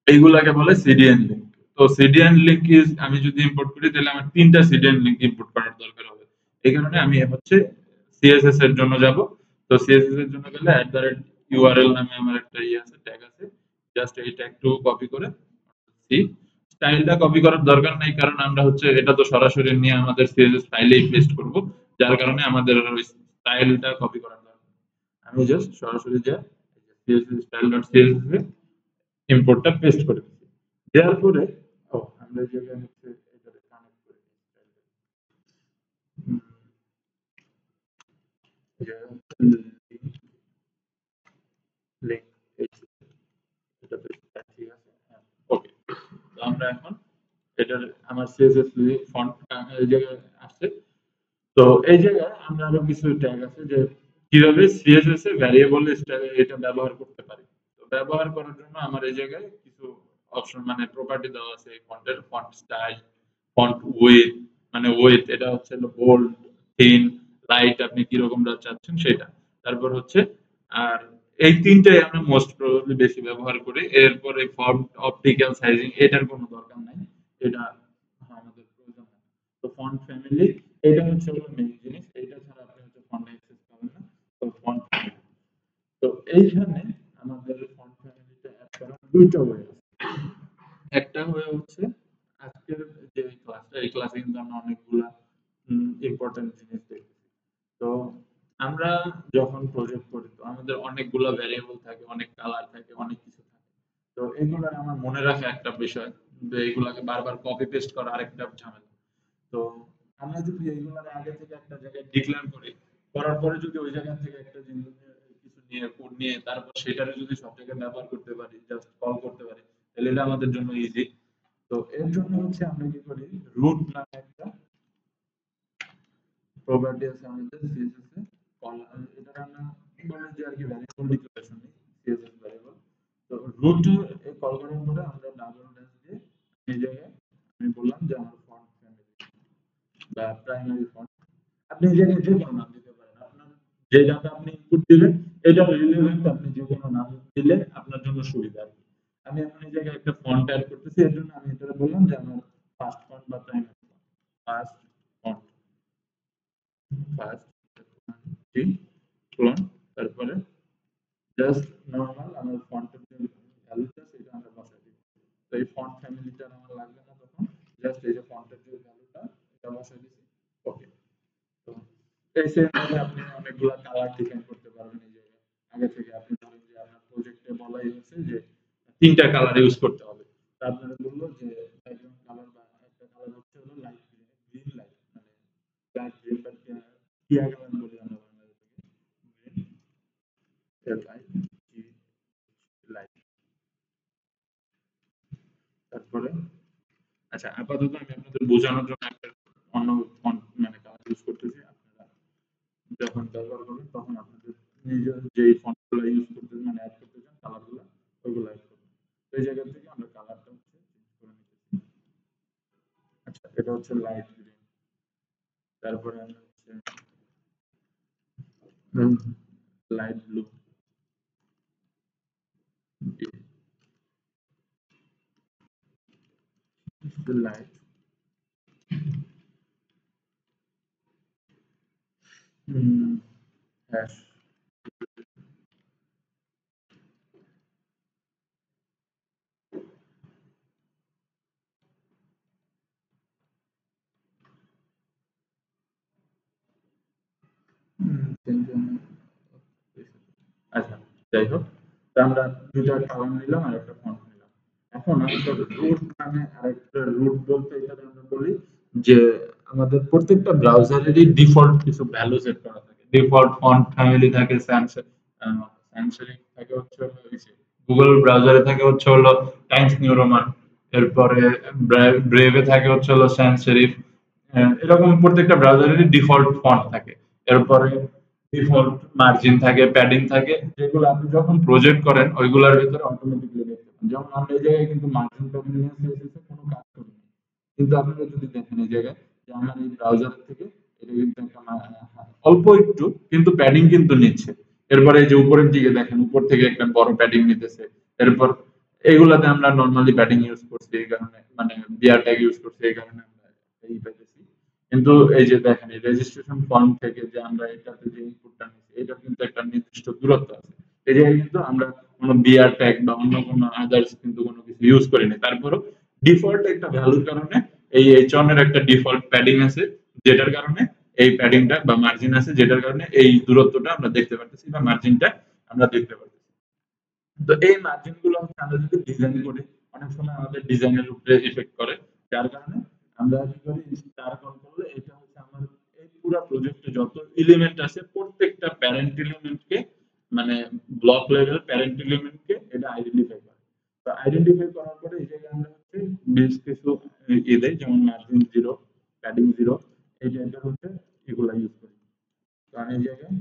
[SPEAKER 1] এইগুলাকে বলে সিডিএন লিঙ্ক। তো সিডিএন লিঙ্ক ইজ, আমি যদি ইম্পোর্ট করি তাহলে আমার 3টা সিডিএন লিঙ্ক ইম্পোর্ট করার দরকার হবে। এই কারণে আমি হচ্ছে সিএসএস এর জন্য যাব। তো সিএসএস এর জন্য গেলে @url নামে আমার একটা ইয়ে আছে, ট্যাগ আছে। জাস্ট এই ট্যাগটু কপি করে সি, স্টাইলটা কপি করার দরকার নাই, কারণ আমরা হচ্ছে এটা তো সরাসরি নিয়ে আমাদের সিএসএস ফাইলেই পেস্ট করব। যার কারণে আমাদের ওই স্টাইলটা কপি করার দরকার নেই। আমি জাস্ট সরাসরি যে সিএসএস style.css এ ইম্পোর্টটা পেস্ট করে দিচ্ছি। দেওয়ার পরে আমরা এই জায়গায় হচ্ছে এটাকে কানেক্ট করে দিই। হুম, এই জায়গায় হচ্ছে লিঙ্ক, এটা তো ঠিক আছে। হ্যাঁ, ওকে। তো আমরা এখন এটার আমার সিএসএস ফন্ট এই জায়গায় আসছে। তো এই জায়গায় আমরা আরো কিছু ট্যাগ আছে, যে কিভাবে সিএসএস এ ভ্যারিয়েবল এটা ব্যবহার করতে পারি। তো ব্যবহার করার জন্য আমার এই জায়গায় কিছু অপশন মানে প্রপার্টি দেওয়া আছে, এই ফন্টের ফন্ট স্টাইল, ফন্ট উইডথ, মানে ওয়েট, এটা হচ্ছে বোল্ড, থিন, লাইট, আপনি কিরকমটা চাচ্ছেন সেটা। তারপর হচ্ছে আর এই তিনটাই আমরা মোস্ট প্রবাবলি বেশি ব্যবহার করি। এরপরে ফন্ট, অপটিক্যাল সাইজিং এটার কোনো দরকার নাই, এটা আমাদের প্রয়োজন হয় না। তো ফন্ট ফ্যামিলি এটা হচ্ছে মেইন জিনিস, এইটা ছাড়া আপনি হচ্ছে ফন্ট অ্যাক্সেস পাবেন না। তো ফন্ট ফ্যামিলি, তো এইখানে আমাদের ফন্ট ফ্যামিলিতে অ্যাড করার দুইটা ওয়ে আছে। একটা হয়ে হচ্ছে আজকের যে ক্লাসটা, এই ক্লাসে কিন্তু আমরা অনেকগুলা ইম্পর্টেন্ট জিনিস দেখছি। তো আমরা যখন প্রজেক্ট করি তো আমাদের অনেকগুলা ভ্যারিয়েবল থাকে, অনেক কালার থাকে, অনেক কিছু থাকে। তো এগুলার আমার মনে রাখা একটা বিষয়, যে এগুলাকে বারবার কপি পেস্ট করা আরেকটা ঝামেলা। তো আমরা যদি এইগুলার আগে থেকে একটা জায়গায় ডিক্লেয়ার করি, করার পরে যদি ওই জায়গা থেকে একটা জিনিস কিছু নিয়ে কোড নিয়ে তারপর সেটারে যদি সব জায়গায় ব্যবহার করতে পারি, জাস্ট কল করতে পারি, তাহলে এটা আমাদের জন্য ইজি। তো এর জন্য হচ্ছে আমরা কি করি, রুট নামে একটা প্রপার্টি আছে আমাদের সিএসএস এ, কল, এটা আমরা বলি যে আর কি ভ্যারিয়েবল ডিক্লারেশন নেই, সিএসএস ভ্যারিয়েবল। তো রুট এ কল করার পরে আমরা ডাবল ড্যাশ দিয়ে এই জায়গায় আমি বললাম যে আমার ফন্ট ফ্যামিলি বা প্রাইমারি ফন্ট, আপনি এই জায়গায় যে কোনো নাম দিতে পারেন। আপনার যে ডাটা আপনি ইনপুট দিবেন এটা রিলেভেন্ট, আপনি যে কোনো নাম দিলে আপনার জন্য সুবিধা আর কি। আমি এখন এই জায়গায় একটা ফন্ট অ্যাড করতেছি, এর জন্য আমি এটা বললাম যে আমার ফার্স্ট ফন্ট বা primary font, first font, first G clone, তারপরে জাস্ট নরমাল আমার ফন্টের যে ভ্যালুটা সেটা আমরা বসাই দিব। তো এই ফন্ট ফ্যামিলিটা আমার লাগবে না তখন, জাস্ট এই যে ফন্টের যে ভ্যালুটা এটা বসাই দিছি, ওকে। তো এই সেম ভাবে আপনি অনেকগুলা কালার ডিফাইন করতে পারবেন এই জায়গায়। আগে থেকে আপনি ধরেন যে আপনার প্রজেক্টে বলাই হয়েছে যে ৩টা কালার ইউজ করতে হবে। তা আপনারা বললো যে ব্যাকগ্রাউন্ড কালার বা একটা কালার হচ্ছে হলো লাইট গ্রিন, গ্রিন লাইট মানে লাইট গ্রিন বা টিয়া কালার বলি আমরা বাংলাদেশে, গ্রিন লাইট, লাইট। তারপরে আচ্ছা, আপাতত আমি আপনাদের বোঝানোর জন্য একটা অন্য ফন্ট মানে কালার ইউজ করতেছি। আপনারা যখন ব্যবহার করবেন তখন আপনাদের নিজের যে ফন্টগুলো ইউজ করতে মানে অ্যাড করতে চান কালারগুলো, ওইগুলো অ্যাড করবেন। তো এই জায়গা থেকে আমরা কালারটা হচ্ছে চেঞ্জ করে নিতেছি। আচ্ছা, এটা হচ্ছে লাইট গ্রিন। তারপরে আমরা হচ্ছে লাইট ব্লু, লাইট হ্যাশ। আচ্ছা, যাই হোক, তো আমরা দুইটা কালার নিলাম আর একটা ফন্ট নিলাম। এখন আমাদের রুট নামে আরেকটা, রুট বলতে এখানে আমরা বলি যে আমাদের প্রত্যেকটা ব্রাউজারেরই ডিফল্ট কিছু ভ্যালু সেট করা থাকে। ডিফল্ট ফন্ট ফ্যামিলি থাকে স্যানসেরিফ থাকে হচ্ছে হলো গুগল ব্রাউজারে থাকে হচ্ছে হলো টাইমস নিউ রোমান, এরপরে ব্রেভে থাকে হচ্ছে হলো স্যান্স সেরিফ। এরকম প্রত্যেকটা ব্রাউজারেরই ডিফল্ট ফন্ট থাকে। এরপরে ডিফল্ট মার্জিন থাকে, প্যাডিং থাকে, যেগুলো আপনি যখন প্রজেক্ট করেন ওইগুলোর ভিতরে অটোমেটিক্যালি দেখতে পান। যেমন আমরা এই জায়গায় কিন্তু মার্জিন প্যাডিং নিয়ে সিএসএস এ কোনো কাজ করি না। কিন্তু আপনারা যদি দেখেন এই জায়গায় যে আমার এই ব্রাউজার থেকে এটা কিন্তু একটা অল্প একটু কিন্তু প্যাডিং কিন্তু নিচ্ছে। এরপরে এই যে উপরের দিকে দেখেন উপর থেকে একটা বড় প্যাডিং নিতেছে। এরপর এইগুলাতে আমরা নর্মালি প্যাডিং ইউজ করছি এই কারণে, মানে বিয়ার ট্যাগ ইউজ করছি এই কারণে আমরা এই পাইতেছি। কিন্তু এই যে দেখেন এই রেজিস্ট্রেশন ফর্ম থেকে যে আমরা এটাতে যে ইনপুটটা নিচ্ছি এটার কিন্তু একটা নির্দিষ্ট দূরত্ব আছে। এই জায়গায় কিন্তু আমরা কোনো বিআর ট্যাগ বা অন্য কোনো আদার্স কিন্তু কোনো কিছু ইউজ করিনি। তারপরও ডিফল্ট একটা ভ্যালুর কারণে এই এইচ1 এর একটা ডিফল্ট প্যাডিং আছে, যেটার কারণে এই প্যাডিংটা বা মার্জিন আছে, যেটার কারণে এই দূরত্বটা আমরা দেখতে পারতেছি বা মার্জিনটা আমরা দেখতে পারতেছি। তো এই মার্জিন গুলো হচ্ছে আমরা যদি ডিজাইন করি অনেক সময় আমাদের ডিজাইনের উপরে ইফেক্ট করে, যার কারণে আমরা কি করি স্টার কল করলে এটা হচ্ছে আমার এই পুরো প্রজেক্টে যত এলিমেন্ট আছে প্রত্যেকটা প্যারেন্ট এলিমেন্টকে মানে ব্লক লেভেল প্যারেন্ট এলিমেন্টকে এটা আইডেন্টিফাই করে। তো আইডেন্টিফাই করার পরে এই জায়গায় আমরা হচ্ছে বেশ কিছু দেই, যেমন মার্জিন জিরো, প্যাডিং জিরো, এই টাইপের হচ্ছে এগুলা ইউজ করি। তো আমি এই জায়গায়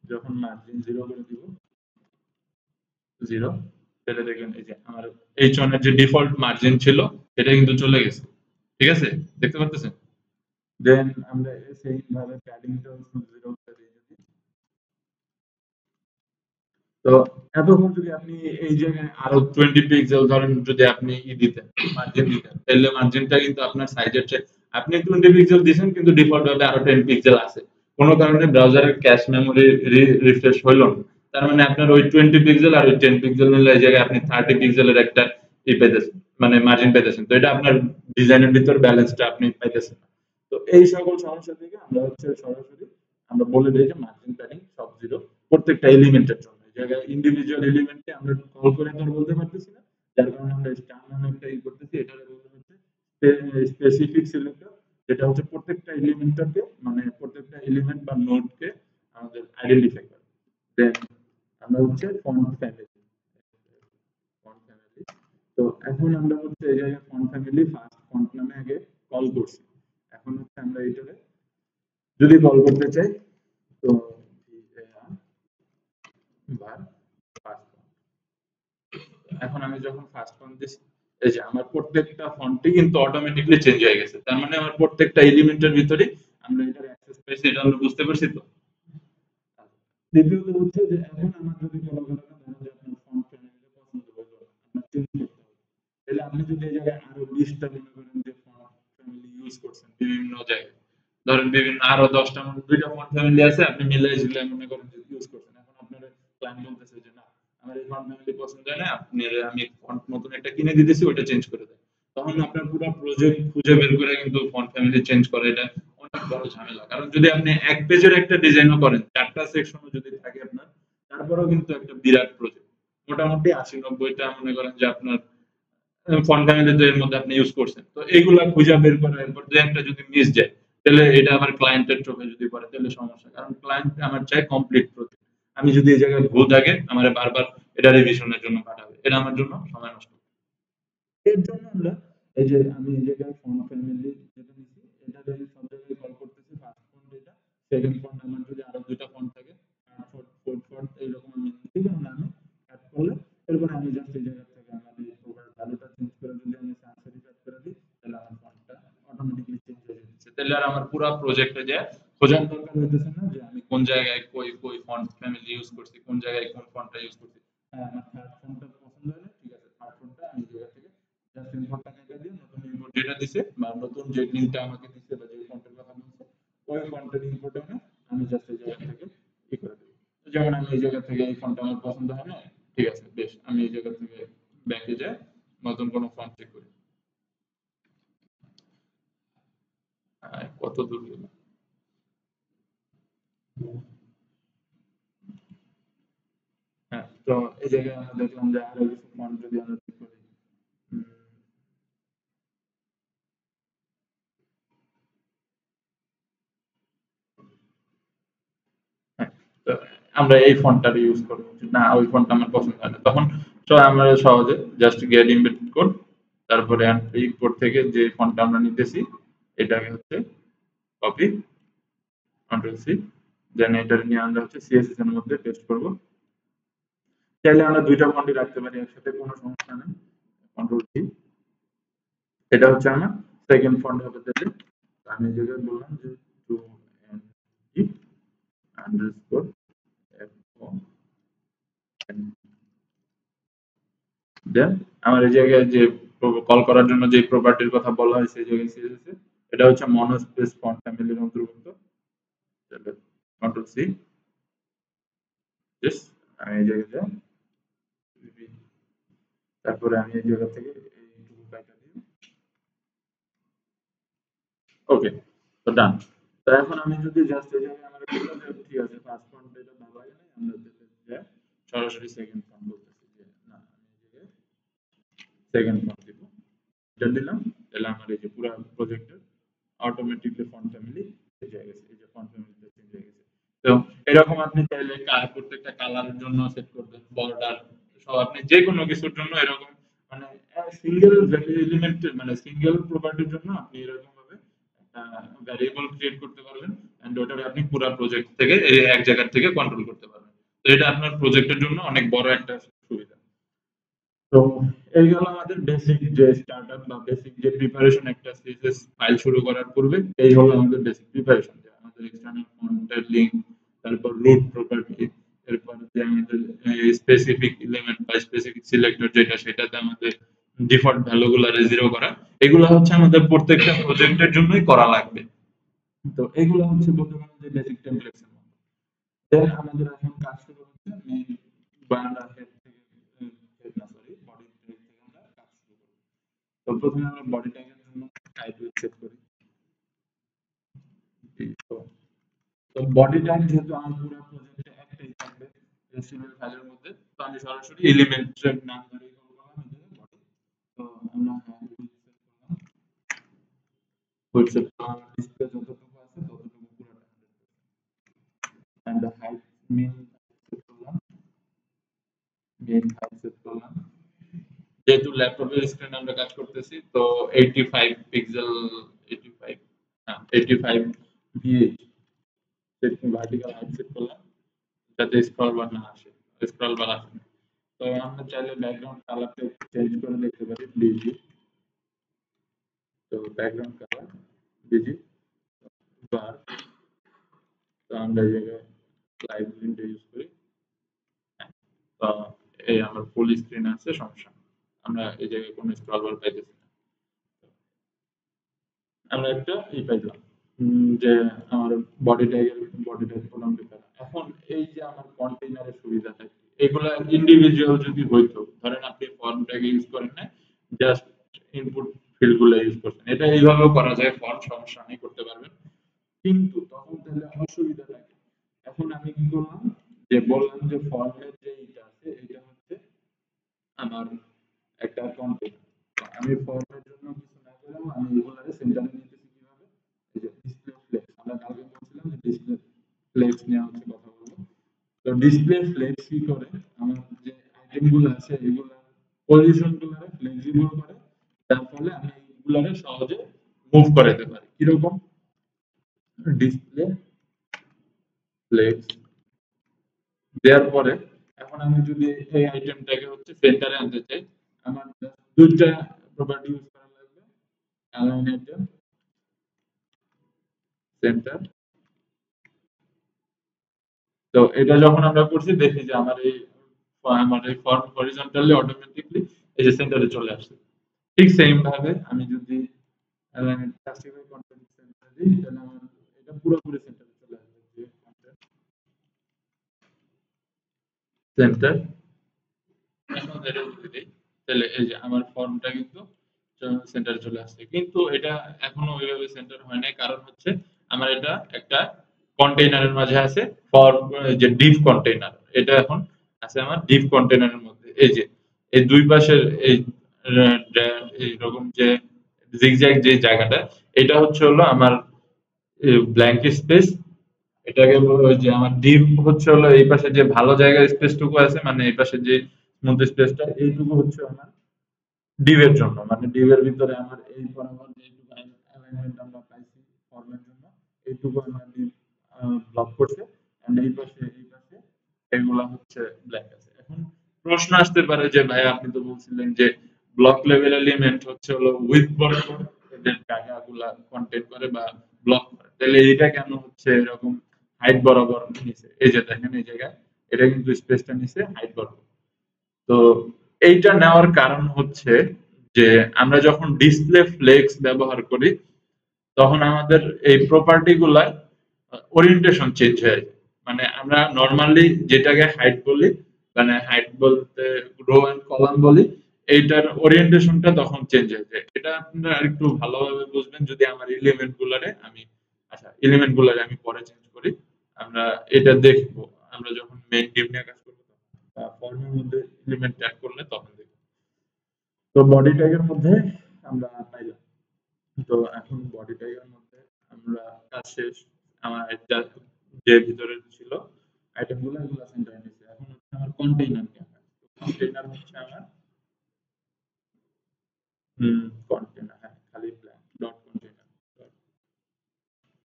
[SPEAKER 1] যখন মার্জিন জিরো করে দিব, জিরো, তাহলে দেখবেন এই যে আমার এইচ1 এর যে ডিফল্ট মার্জিন ছিল এটা কিন্তু চলে গেছে। ঠিক আছে, দেখতে পাচ্ছেন? দেন আমরা সেম ভাবে প্যাডিংটাও 0 করে দিই যদি। তো এতক্ষণ যদি আপনি এই জায়গায় আরো 20 পিক্সেল ধরেন যদি আপনি দিতেন, মার্জিন দিতেন, তাহলে মার্জিনটা কিন্তু আপনার সাইজের চেয়ে আপনি 20 পিক্সেল দিয়েছেন কিন্তু ডিফল্ট ভাবে আরো 10 পিক্সেল আছে। কোনো কারণে ব্রাউজারের ক্যাশ মেমোরি রিফ্রেশ হইল না। তার মানে আপনার ওই 20 পিক্সেল আর ওই 10 পিক্সেল মিলে এই জায়গায় আপনি 30 পিক্সেলের একটা পেতেছেন, মানে মার্জিন পেতেছেন। তো এটা আপনার ডিজাইনের ভিতর ব্যালেন্সটা আপনি পাইতেছেন না। তো এই সকল সমস্যা থেকে আমরা হচ্ছে সরাসরি আমরা বলে দিই যে মার্জিন প্যাডিং সব 0 প্রত্যেকটা এলিমেন্টের জন্য। এই জায়গায় ইন্ডিভিজুয়াল এলিমেন্টকে আমরা কল করে তো আর বলতে পারতেছি না। যার কারণে আমরা স্টার নামে একটা করতেছি। এটাকে বলতে হচ্ছে স্পেসিফিক সিলেক্টর, যেটা হচ্ছে প্রত্যেকটা এলিমেন্টকে মানে প্রত্যেকটা এলিমেন্ট বা নোডকে আমাদের আইডেন্টিফাই করে। দেন আমরা হচ্ছে ফন্ট ফ্যামিলি, ফন্ট ফ্যামিলি। তো এখন আমরা হচ্ছে এই জায়গায় ফন্ট ফ্যামিলি ফার্স্ট ফন্ট নামে আগে কল করছি। এখন হচ্ছে আমরা এইটারে যদি কল করতে চাই তো var ফার্স্ট। এখন আমি যখন ফার্স্ট ফন্ট দিছি, এই যে আমার প্রত্যেকটা ফন্টই কিন্তু অটোমেটিক্যালি চেঞ্জ হয়ে গেছে। তার মানে আমার প্রত্যেকটা এলিমেন্টের ভিতরে আমরা এটার অ্যাক্সেস পাইছি, এটা আমরা বুঝতে পারছি তো। দ্বিতীয়ত হচ্ছে যে এখন আমার যদি কোনো কারণে ধরেন যে আপনার ফন্ট ফ্যামিলি পছন্দ হলো না, আপনার চেঞ্জ করতে হবে। তাহলে আপনি যদি এই জায়গায় আরো 20টা মনে করেন যে ফন্ট ফ্যামিলি ইউজ করছেন বিভিন্ন জায়গায়, ধরেন বিভিন্ন আরো 10টা মনে 2টা ফন্ট ফ্যামিলি আছে আপনি মিলাই ঝিলাই মনে করেন যে ইউজ করছেন। এখন আপনার ক্লায়েন্ট বলতেছে যে না আমার এই ফন্ট ফ্যামিলি পছন্দ হয় না, আপনি আমি ফন্ট নতুন একটা কিনে দিতেছি ওটা চেঞ্জ করে দেন। তখন আপনার পুরো প্রজেক্ট খুঁজে বের করে কিন্তু ফন্ট ফ্যামিলি চেঞ্জ করে, এটা অনেক বড় ঝামেলা। কারণ যদি আপনি এক পেজের একটা ডিজাইনও করেন, 4টা সেকশনও যদি থাকে আপনার, তারপরেও কিন্তু একটা বিরাট প্রজেক্ট। মোটামুটি 80-90টা মনে করেন যে আপনার ফন্ট ফ্যামিলি এর মধ্যে আপনি ইউজ করছেন। তো এইগুলা খুঁজে বের করা, এরপর যে একটা যদি মিস যায়, তাহলে এটা আবার ক্লায়েন্টের চোখে যদি পড়ে তাহলে সমস্যা। কারণ ক্লায়েন্ট আমার চাই কমপ্লিট প্রজেক্ট। আমি যদি এই জায়গায় ভুল থাকে আমার বারবার এটা রিভিশনের জন্য পাঠাবে। এটা আমার জন্য সময় নষ্ট। এর জন্য আমরা এই যে আমি এই জায়গায় ফন্ট ফ্যামিলি যেটা নিছি, এটা যদি সব জায়গায় কল করতেছি ফার্স্ট ফন্ট এটা, সেকেন্ড ফন্ট আমার যদি আরো 2টা ফন্ট থাকে, থার্ড ফন্ট, ফোর্থ ফন্ট এইরকম আমি বিভিন্ন নামে অ্যাড করলে এরপর আমি জাস্ট এই জায়গা থেকে আমাদের প্রোভাইড ভ্যালুটা চেঞ্জ করে যদি আমি সানসারি সেট করে দিই, তাহলে আমার ফন্টটা অটোমেটিক্যালি চেঞ্জ হয়ে যাচ্ছে। তাহলে আর আমার পুরো প্রজেক্টে যে খোঁজার দরকার হইতেছে না যে আমি কোন জায়গায় কই ফন্ট ফ্যামিলি ইউজ করছি, কোন জায়গায় কোন ফন্টটা ইউজ করছি। হ্যাঁ, আমার থার্ড ফন্টটা পছন্দ হলে ঠিক আছে, থার্ড ফন্টটা আমি এই জায়গা থেকে জাস্ট ইম্পোর্টটা কেটে দিয়ে নতুন ইম্পোর্ট যেটা দিছে বা নতুন যে লিঙ্কটা আমাকে দিছে বা যে ফন্টের কথা বলছে ওই ফন্টের ইম্পোর্ট এনে আমি জাস্ট এই জায়গা থেকে করে দেবো। যেমন আমি এই জায়গা থেকে এই ফন্টটা আমার পছন্দ হয় না, ঠিক আছে বেশ, আমি এই জায়গা থেকে ব্যাকে যাই, নতুন কোনো ফন্ট চেক করি। কত দূর গেল? হ্যাঁ, তো এই জায়গায় আমরা দেখলাম যে আরো কিছু ফন্ট যদি আমরা চেক করি। উম, হ্যাঁ, তো আমরা এই ফন্টটা ইউজ করবো, না ওই ফন্টটা আমার পছন্দ হয় না, তখন আমরা সহজে জাস্ট গেট ইমবেড কোড, তারপরে ইম্পোর্ট থেকে যে ফন্টটা আমরা নিতেছি এটাকে হচ্ছে কপি, কন্ট্রোল সি, দেন এটা নিয়ে আমরা হচ্ছে সিএসএস এর মধ্যে পেস্ট করব। চাইলে আমরা 2টা ফন্টই রাখতে পারি একসাথে, কোনো সমস্যা নেই। কন্ট্রোল সি, এটা হচ্ছে আমার সেকেন্ড ফন্ট হবে। তাহলে আমি এই জায়গায় বললাম যে two N E underscore F O N, then আমার এই জায়গায় যে কল করার জন্য যে প্রপার্টির কথা বলা হয়েছে এই জায়গায় সিএসএস, এটা হচ্ছে মনোস্পেস ফন্ট ফ্যামিলির অন্তর্ভুক্ত। তাহলে কন্ট্রোল সি, জাস্ট আমি এই জায়গায় যাই, তারপরে আমি এই জায়গা থেকে এইটুকু কাটা দিই। ওকে, তো ডান। তো এখন আমি যদি জাস্ট এই জায়গায় আমার ঠিক আছে ফার্স্ট ফন্ট এটা ভালো লাগে না, আমরা যাই সরাসরি সেকেন্ড ফন্ট বলতেছি যে না আমি এই জায়গায় সেকেন্ড ফন্ট দিব, এটা দিলাম। তাহলে আমার এই যে পুরো প্রজেক্টের অটোমেটিকলি ফন্ট ফ্যামিলি চেঞ্জ হয়ে গেছে, এই যে ফন্ট ফ্যামিলিটা চেঞ্জ হয়ে গেছে। তো এরকম আপনি চাইলে প্রত্যেকটা কালারের জন্য সেট করবেন, বর্ডার সব আপনি যে কোনো কিছুর জন্য এরকম মানে সিঙ্গেল এলিমেন্ট মানে সিঙ্গেল প্রপার্টির জন্য আপনি এরকম ভাবে একটা ভ্যারিয়েবল ক্রিয়েট করতে পারবেন এন্ড ওটারে আপনি পুরো প্রজেক্ট থেকে এই এক জায়গা থেকে কন্ট্রোল করতে পারবেন। তো এটা আপনার প্রজেক্টের জন্য অনেক বড় একটা সুবিধা। তো এই গেল আমাদের বেসিক যে স্টার্টআপ বা বেসিক যে প্রিপারেশন একটা সিএসএস ফাইল শুরু করার পূর্বে। এই হলো আমাদের বেসিক প্রিপারেশন, যে আমাদের এক্সটার্নাল ফন্টের লিঙ্ক, তারপর রুট প্রপার্টি, এরপর যে আমাদের স্পেসিফিক এলিমেন্ট বা স্পেসিফিক সিলেক্টর যেটা, সেটাতে আমাদের ডিফল্ট ভ্যালু গুলা জিরো করা। এগুলো হচ্ছে আমাদের প্রত্যেকটা প্রজেক্টের জন্যই করা লাগবে। তো এগুলো হচ্ছে বলতে পারেন যে বেসিক টেমপ্লেটস এর মতো। দেন আমাদের এখন কাজ শুরু হচ্ছে মেইন বারান্ডা হেড থেকে, হেড না সরি বডি থেকে আমরা কাজ শুরু করব। তো প্রথমে আমরা বডি ট্যাগের জন্য টাইটেল সেট করি। তো বডি ট্যাগ যেহেতু আমার পুরো প্রজেক্টে একটাই থাকবে HTML ফাইলের মধ্যে, তো আমি সরাসরি এলিমেন্টের নাম ধরে কল করলাম এটাকে বডি। তো আমরা উইডথ সেট করলাম, ডিসপ্লে যতটুকু আছে ততটুকু পুরোটা, এন্ড হাইট মিন সেট করলাম, মেইন হাইট সেট করলাম। যেহেতু ল্যাপটপের স্ক্রিন আমরা কাজ করতেছি, তো 85 পিক্সেল, 85, হ্যাঁ 85 VH set vertical height set করলাম, যাতে স্ক্রল বার না আসে, স্ক্রল বার আসে না। তো আমরা চাইলে ব্যাকগ্রাউন্ড কালারটা একটু চেঞ্জ করে দেখতে পারি, বিজি। তো ব্যাকগ্রাউন্ড কালার বিজি বার। তো আমরা এই জায়গায় লাইভ প্রিন্ট ইউজ করি। হ্যাঁ, তো এই আমার ফুল স্ক্রিন আছে, সমস্যা নেই। আমরা এই জায়গায় কোনো স্ক্রল বার পাইতেছি না। আমরা একটা পাইলাম, যে আমার বডি ট্যাগের বডি ট্যাগ করলাম ডিফারেন্ট। এখন এই যে আমার কন্টেইনারের সুবিধাটা কি, এগুলা ইন্ডিভিজুয়াল যদি হইতো, ধরেন আপনি ফর্ম ট্যাগ ইউজ করেন না, জাস্ট ইনপুট ফিল্ড গুলো ইউজ করছেন, এটা এইভাবেও করা যায়, ফর্ম সমস্যা নেই, করতে পারবেন। কিন্তু তখন তাহলে অসুবিধাটা কি? এখন আমি কি করলাম, যে বললাম যে ফর্মের যে এটা আছে, এটা হচ্ছে আমার একটা কন্টেইনার। তো আমি ফর্মের জন্য কিছু না করলাম, আমি এগুলারে সেন্টারে নিতেছি কিভাবে, এই যে ডিসপ্লে ফ্লেক্স, আমরা কালকে বলছিলাম যে ডিসপ্লে ফ্লেক্স নিয়ে হচ্ছে কথা বলবো। তো ডিসপ্লে ফ্লেক্স কি করে, আমার যে আইটেম গুলো আছে এগুলা পজিশন গুলারে ফ্লেক্সিবল করে, যার ফলে আমি এগুলারে সহজে মুভ করাতে পারি। কিরকম, ডিসপ্লে ফ্লেক্স দেওয়ার পরে এখন আমি যদি এই আইটেমটাকে হচ্ছে সেন্টারে আনতে চাই, আমার দুইটা প্রপার্টি ইউজ করা লাগবে, অ্যালাইন আইটেম সেন্টার। তো এটা যখন আমরা করছি, দেখি যে আমার এই ফর্ম হরিজন্টালি অটোমেটিকলি এই যে সেন্টারে চলে আসছে। ঠিক সেম ভাবে আমি যদি অ্যালাইন ক্লাসিফাই কন্টেন্ট সেন্টার দিই, তাহলে আমার এটা পুরোপুরি সেন্টারে চলে আসবে, যে কন্টেন্ট সেন্টার। এখন এটা যদি দিই, তাহলে এই যে আমার ফর্মটা কিন্তু সেন্টারে চলে আসছে। কিন্তু এটা এখনো ওইভাবে সেন্টার হয় নাই, কারণ হচ্ছে আমার এটা একটা কন্টেইনারের মাঝে আছে, ফর্ম যে ডিভ কন্টেইনার, এটা এখন আছে আমার ডিভ কন্টেইনারের মধ্যে। এই যে এই দুই পাশের এই এইরকম যে জিগজ্যাগ যে জায়গাটা, এটা হচ্ছে হলো আমার ব্ল্যাঙ্ক স্পেস। এটাকে ওই যে আমার ডিপ হচ্ছে হলো এই পাশে যে ভালো জায়গার স্পেসটুকু আছে, মানে এই পাশে যে স্মুথ স্পেসটা, এইটুকু হচ্ছে আমার ডিভের জন্য, মানে ডিভের ভিতরে আমার এই বরাবর যেটুকু অ্যালাইনমেন্ট আমরা পাইছি ফর্মের জন্য, এইটুকু আমার ডিভ ব্লক করছে। এন্ড এই পাশে এগুলা হচ্ছে ব্ল্যাক আছে। এখন প্রশ্ন আসতে পারে যে ভাই আপনি তো বলছিলেন যে ব্লক লেভেল এলিমেন্ট হচ্ছে হলো উইথ বরাবর এদের জায়গাগুলা কন্টেন্ট করে বা ব্লক করে, তাহলে এইটা কেন হচ্ছে এরকম হাইট বরাবর নিচে? এই যে দেখেন এই জায়গায় এটা কিন্তু স্পেসটা নিচে হাইট বরাবর। তো এইটা নেওয়ার কারণ হচ্ছে যে আমরা যখন ডিসপ্লে ফ্লেক্স ব্যবহার করি, তখন আমাদের এই প্রপার্টি গুলায় ওরিয়েন্টেশন চেঞ্জ হয়ে যায়। মানে আমরা নর্মালি যেটাকে হাইট বলি, মানে হাইট বলতে রো এন্ড কলাম বলি, এইটার ওরিয়েন্টেশনটা তখন চেঞ্জ হয়ে যায়। এটা আপনারা আরেকটু ভালোভাবে বুঝবেন যদি আমার এলিমেন্ট গুলারে আমি, আচ্ছা এলিমেন্ট গুলারে আমি পরে চেঞ্জ করি। আমরা এটা দেখবো, আমরা যখন মেইন ডিভ নিয়ে কাজ করবো, ফর্মের মধ্যে এলিমেন্ট অ্যাড করলে তখন দেখবো। তো বডি ট্যাগের মধ্যে আমরা পাইলাম। তো এখন বডি ট্যাগের মধ্যে আমরা কাজ শেষ। আমার এটা যে ভিতরে ছিল আইটেম গুলো, এগুলো সেন্টারে নিচ্ছে। এখন হচ্ছে আমার কন্টেইনার নিয়ে কাজ। কন্টেইনার হচ্ছে আমার কন্টেইনার, হ্যাঁ খালি blank dot container, dot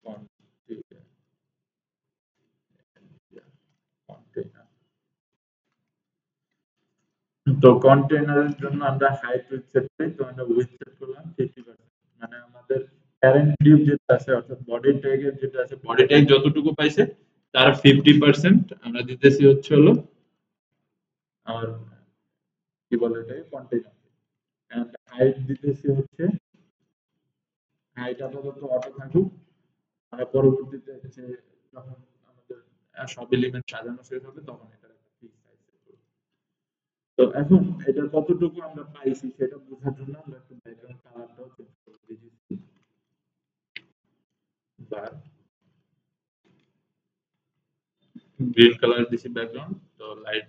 [SPEAKER 1] container, container. তো কন্টেইনারের জন্য আমরা হাইট উইডথ সেট করি, তো আমরা উইডথ সেট করলাম 50%। মানে আমাদের প্যারেন্ট ডিউ যেটা আছে অর্থাৎ বডি ট্যাগের যেটা আছে, বডি ট্যাগ যতটুকু পাইছে তার 50% আমরা দিতেছি হচ্ছে হলো আর কি বলে এটাকে কন্টেইনার। এন্ড হাইট দিতেছি হচ্ছে হাইট আপাতত অটো থাকুক, আমরা পরবর্তীতে হচ্ছে যখন আমাদের সব এলিমেন্ট সাজানো শেষ হবে তখন এটা একটা ফিক্স সাইজ সেট করব। তো এখন এটা কতটুকু আমরা পাইছি সেটা বোঝার জন্য আমরা একটু ব্যাকগ্রাউন্ড কালারটাও চেঞ্জ করে দিয়েছি। বা গ্রিন কালার দিছি ব্যাকগ্রাউন্ড, তো লাইট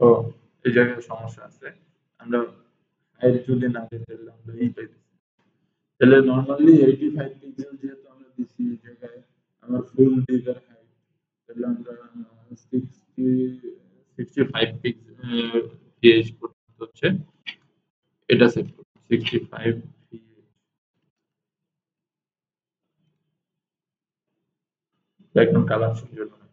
[SPEAKER 1] ও এই জায়গায় সমস্যা আছে। আমরা হাইট যদি না দিই তাহলে আমরা এই পাইতেছি। তাহলে নরমালি 85 পিক্সেল যেহেতু আমরা দিছি এই জায়গায় আমার ফুল ডিভার হাইট, তাহলে আমরা 65 পিএইচ পর্যন্ত হচ্ছে এটা সেট করব 65 পিএইচ। একদম কালার সুন্দর হবে।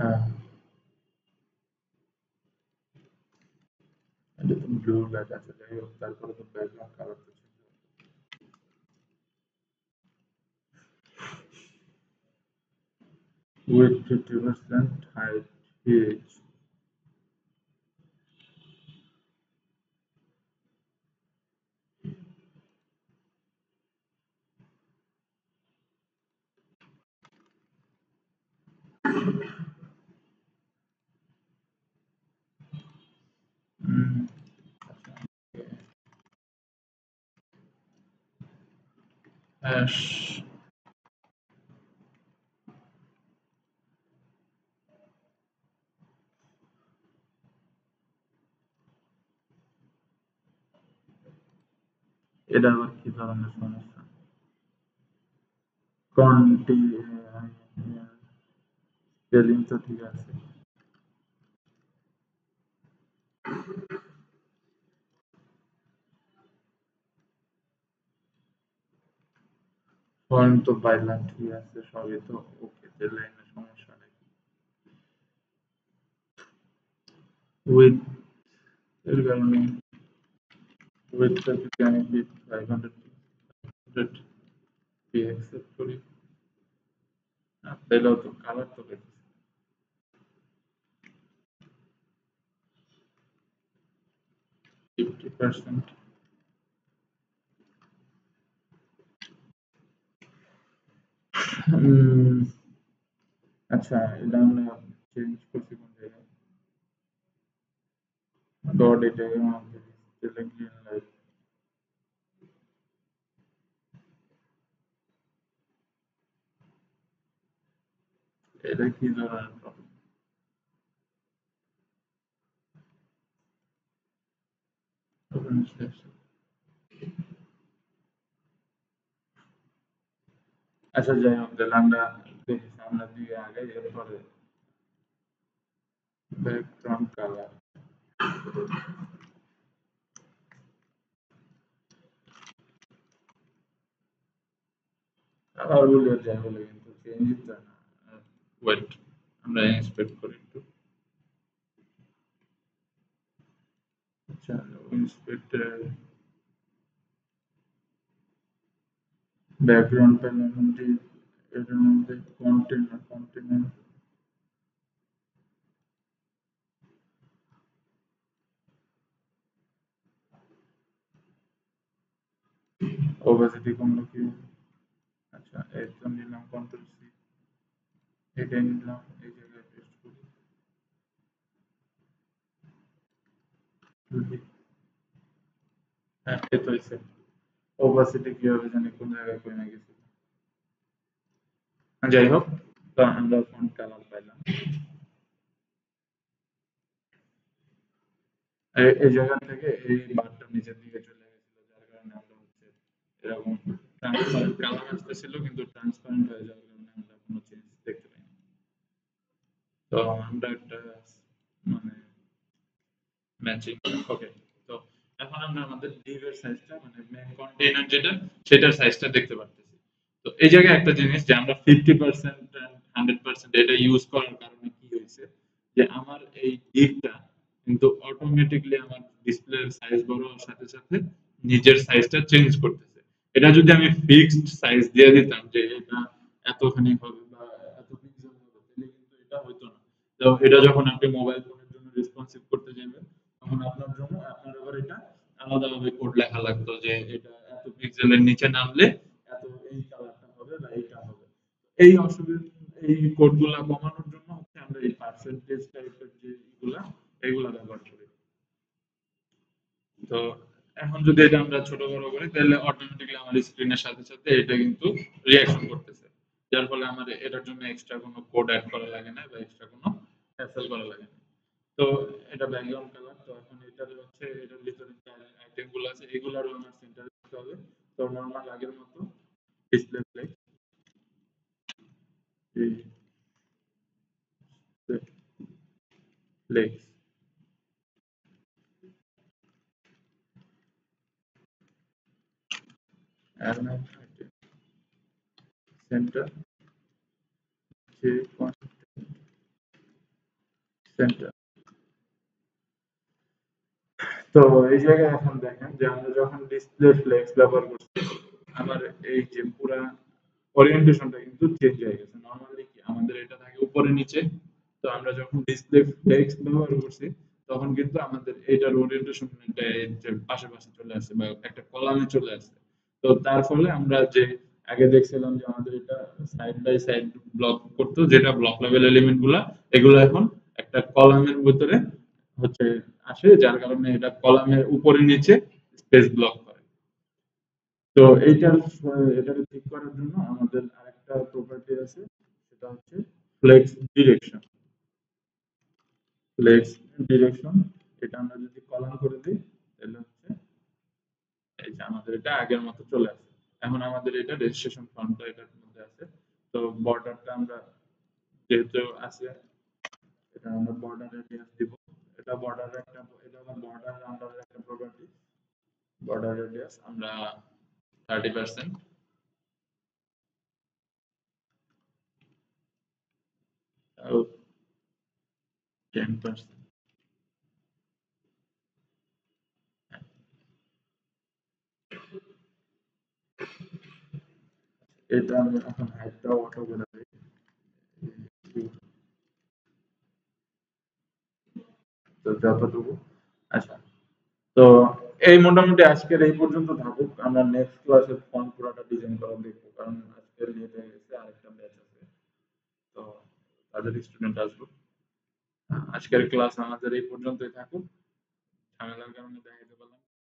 [SPEAKER 1] আহ, এটা তো ব্লু লাইট আছে, যাই হোক তারপরে তো ব্যাকগ্রাউন্ড কালার তো change হবে। With 50% height pH। হ্যাশ এটা আবার কি ধরনের সমস্যা? কন্টি স্পেলিং তো ঠিক আছে। ফন্ট তো পাইলাম ঠিক আছে, সবই তো ওকে, তাহলে এখানে সমস্যা নেই। উইথ এর কারণে উইথটা যদি আমি 500 পি অ্যাকসেপ্ট করি, তাহলেও তো কালার তো পেতেছি 50%। আচ্ছা এটা আমরা চেঞ্জ করছি কোন জায়গায়? ডট এটাকে আমাদের ডিসপ্লে গ্রিন লাইট। এটা কি ধরনের প্রবলেম? আচ্ছা যাই হোক, তাহলে আমরা দেখি সামনের দিকে আগে, এরপরে ব্যাকগ্রাউন্ড কালার। কালার বলে আর যাই বলে কিন্তু চেঞ্জ দিতে হয় না। ওয়েট, আমরা ইন্সপেক্ট করি একটু। আচ্ছা ইন্সপেক্ট ব্যাকগ্রাউন্ড প্যানেল মধ্যে এটার মধ্যে কন্টেন্ট ওবাসিটি কমলো কি? আচ্ছা একদম নিলাম কন্ট্রোল সি, এটাই নিলাম এই জায়গায় পেস্ট করি। হ্যাঁ এই তো হইছে। ওবাসিটি কিভাবে জানি কোন জায়গায় কমে গেছে। যাই হোক, তো আমরা ফন্ট কালার পাইলাম। এই জায়গা থেকে এই বারটা নিচের দিকে চলে গেছিল, যার কারণে আমরা হচ্ছে এরকম ট্রান্সপারেন্ট কালার আসতেছিল, কিন্তু ট্রান্সপারেন্ট হয়ে যাওয়ার কারণে আমরা কোনো চেঞ্জ দেখতে পাইনি। তো আমরা একটা মানে ম্যাচিং, ওকে। তো এখন আমরা আমাদের div এর সাইজটা মানে মেইন কন্টেইনার যেটা সেটার সাইজটা দেখতে পারতেছি। তো এই জায়গায় একটা জিনিস যে আমরা 50% and 100% এটা ইউজ করার কারণে কি হয়েছে যে আমার এই div-টা কিন্তু অটোমেটিক্যালি আমার ডিসপ্লের সাইজ বড় হওয়ার সাথে সাথে নিজের সাইজটা চেঞ্জ করতেছে। এটা যদি আমি ফিক্সড সাইজ দিয়ে দিতাম যে এটা এতখানি হবে বা এত পিক্সেল হবে তাহলে কিন্তু এটা হইতো না। তো এটা যখন আপনি মোবাইল ফোনের জন্য রেসপন্সিভ করতে যাবেন তখন আপনার জন্য আপনার আবার এটা আলাদাভাবে কোড লেখা লাগতো যে এটা এত পিক্সেলের নিচে নামলে এত এই কালারটা হবে বা এইটা হবে। এই অসুবিধা এই কোডগুলা কমানোর জন্য হচ্ছে আমরা এই পার্সেন্টেজ টাইপের যে এগুলা ব্যবহার করি। তো এখন যদি এটা আমরা ছোট বড় করি তাহলে অটোমেটিক্যালি আমার স্ক্রিনের সাথে সাথে এটা কিন্তু রিঅ্যাকশন করতেছে। যার ফলে আমার এটার জন্য এক্সট্রা কোনো কোড অ্যাড করা লাগে না বা এক্সট্রা কোনো হ্যাসেল করা লাগে না। তো এটা ব্যাকগ্রাউন্ড কালার। তো এখন এটার হচ্ছে এটার ভিতরে যে আইটেম গুলো আছে এগুলারও আমার সেন্টার দিতে হবে। তো নরমাল আগের মতো ডিসপ্লে ফ্লেক্স সেন্টার যে সেন্টার। তো এই জায়গায় এখন দেখেন যে আমরা যখন ডিসপ্লে ফ্লেক্স ব্যবহার করছি আমার এই যে পুরা ওরিয়েন্টেশনটা কিন্তু চেঞ্জ হয়ে গেছে। নরমালি কি আমাদের এটা থাকে উপরে নিচে। তো আমরা যখন ডিসপ্লে ফ্লেক্স ব্যবহার করছি তখন কিন্তু আমাদের এটার ওরিয়েন্টেশনটা এই যে পাশে চলে আসে বা একটা কলামে চলে আসে। তো তার ফলে আমরা যে আগে দেখছিলাম যে আমাদের এটা সাইড বাই সাইড ব্লক করতো যেটা ব্লক লেভেল এলিমেন্ট গুলা এগুলো এখন একটা কলামের ভিতরে হচ্ছে আসে যার কারণে এটা কলামের উপরে নিচে স্পেস ব্লক করে। তো এটাকে ঠিক করার জন্য আমাদের আরেকটা প্রপার্টি আছে সেটা হচ্ছে ফ্লেক্স ডিরেকশন। ফ্লেক্স ডিরেকশন এটা আমরা যদি কলাম করে দিই তাহলে হচ্ছে এই যে আমাদের এটা আগের মতো চলে আসে। এখন আমাদের এটা রেজিস্ট্রেশন ফর্মটা এটার মধ্যে আছে। তো বর্ডারটা আমরা যেহেতু আছে এটা আমরা বর্ডার রেডিয়াস দিব। এটা আবার বর্ডার আন্ডারের একটা প্রপার্টি। বর্ডার রেডিয়াস আমরা 30% আর 10%। এটা আমি এখন হাইটটা অটো করে দিই। তো যতটুকু আচ্ছা। তো এই মোটামুটি আজকের এই পর্যন্ত থাকুক। আমরা নেক্সট ক্লাসে ফন্ট পুরাটা ডিজাইন করা দেখবো। কারণ আজকের লেট হয়ে গেছে আরেকটা ব্যাচ আছে। তো তাদের স্টুডেন্ট আসবে। আজকের ক্লাস আমাদের এই পর্যন্তই থাকুক। ঝামেলার কারণে দেখাইতে পারলাম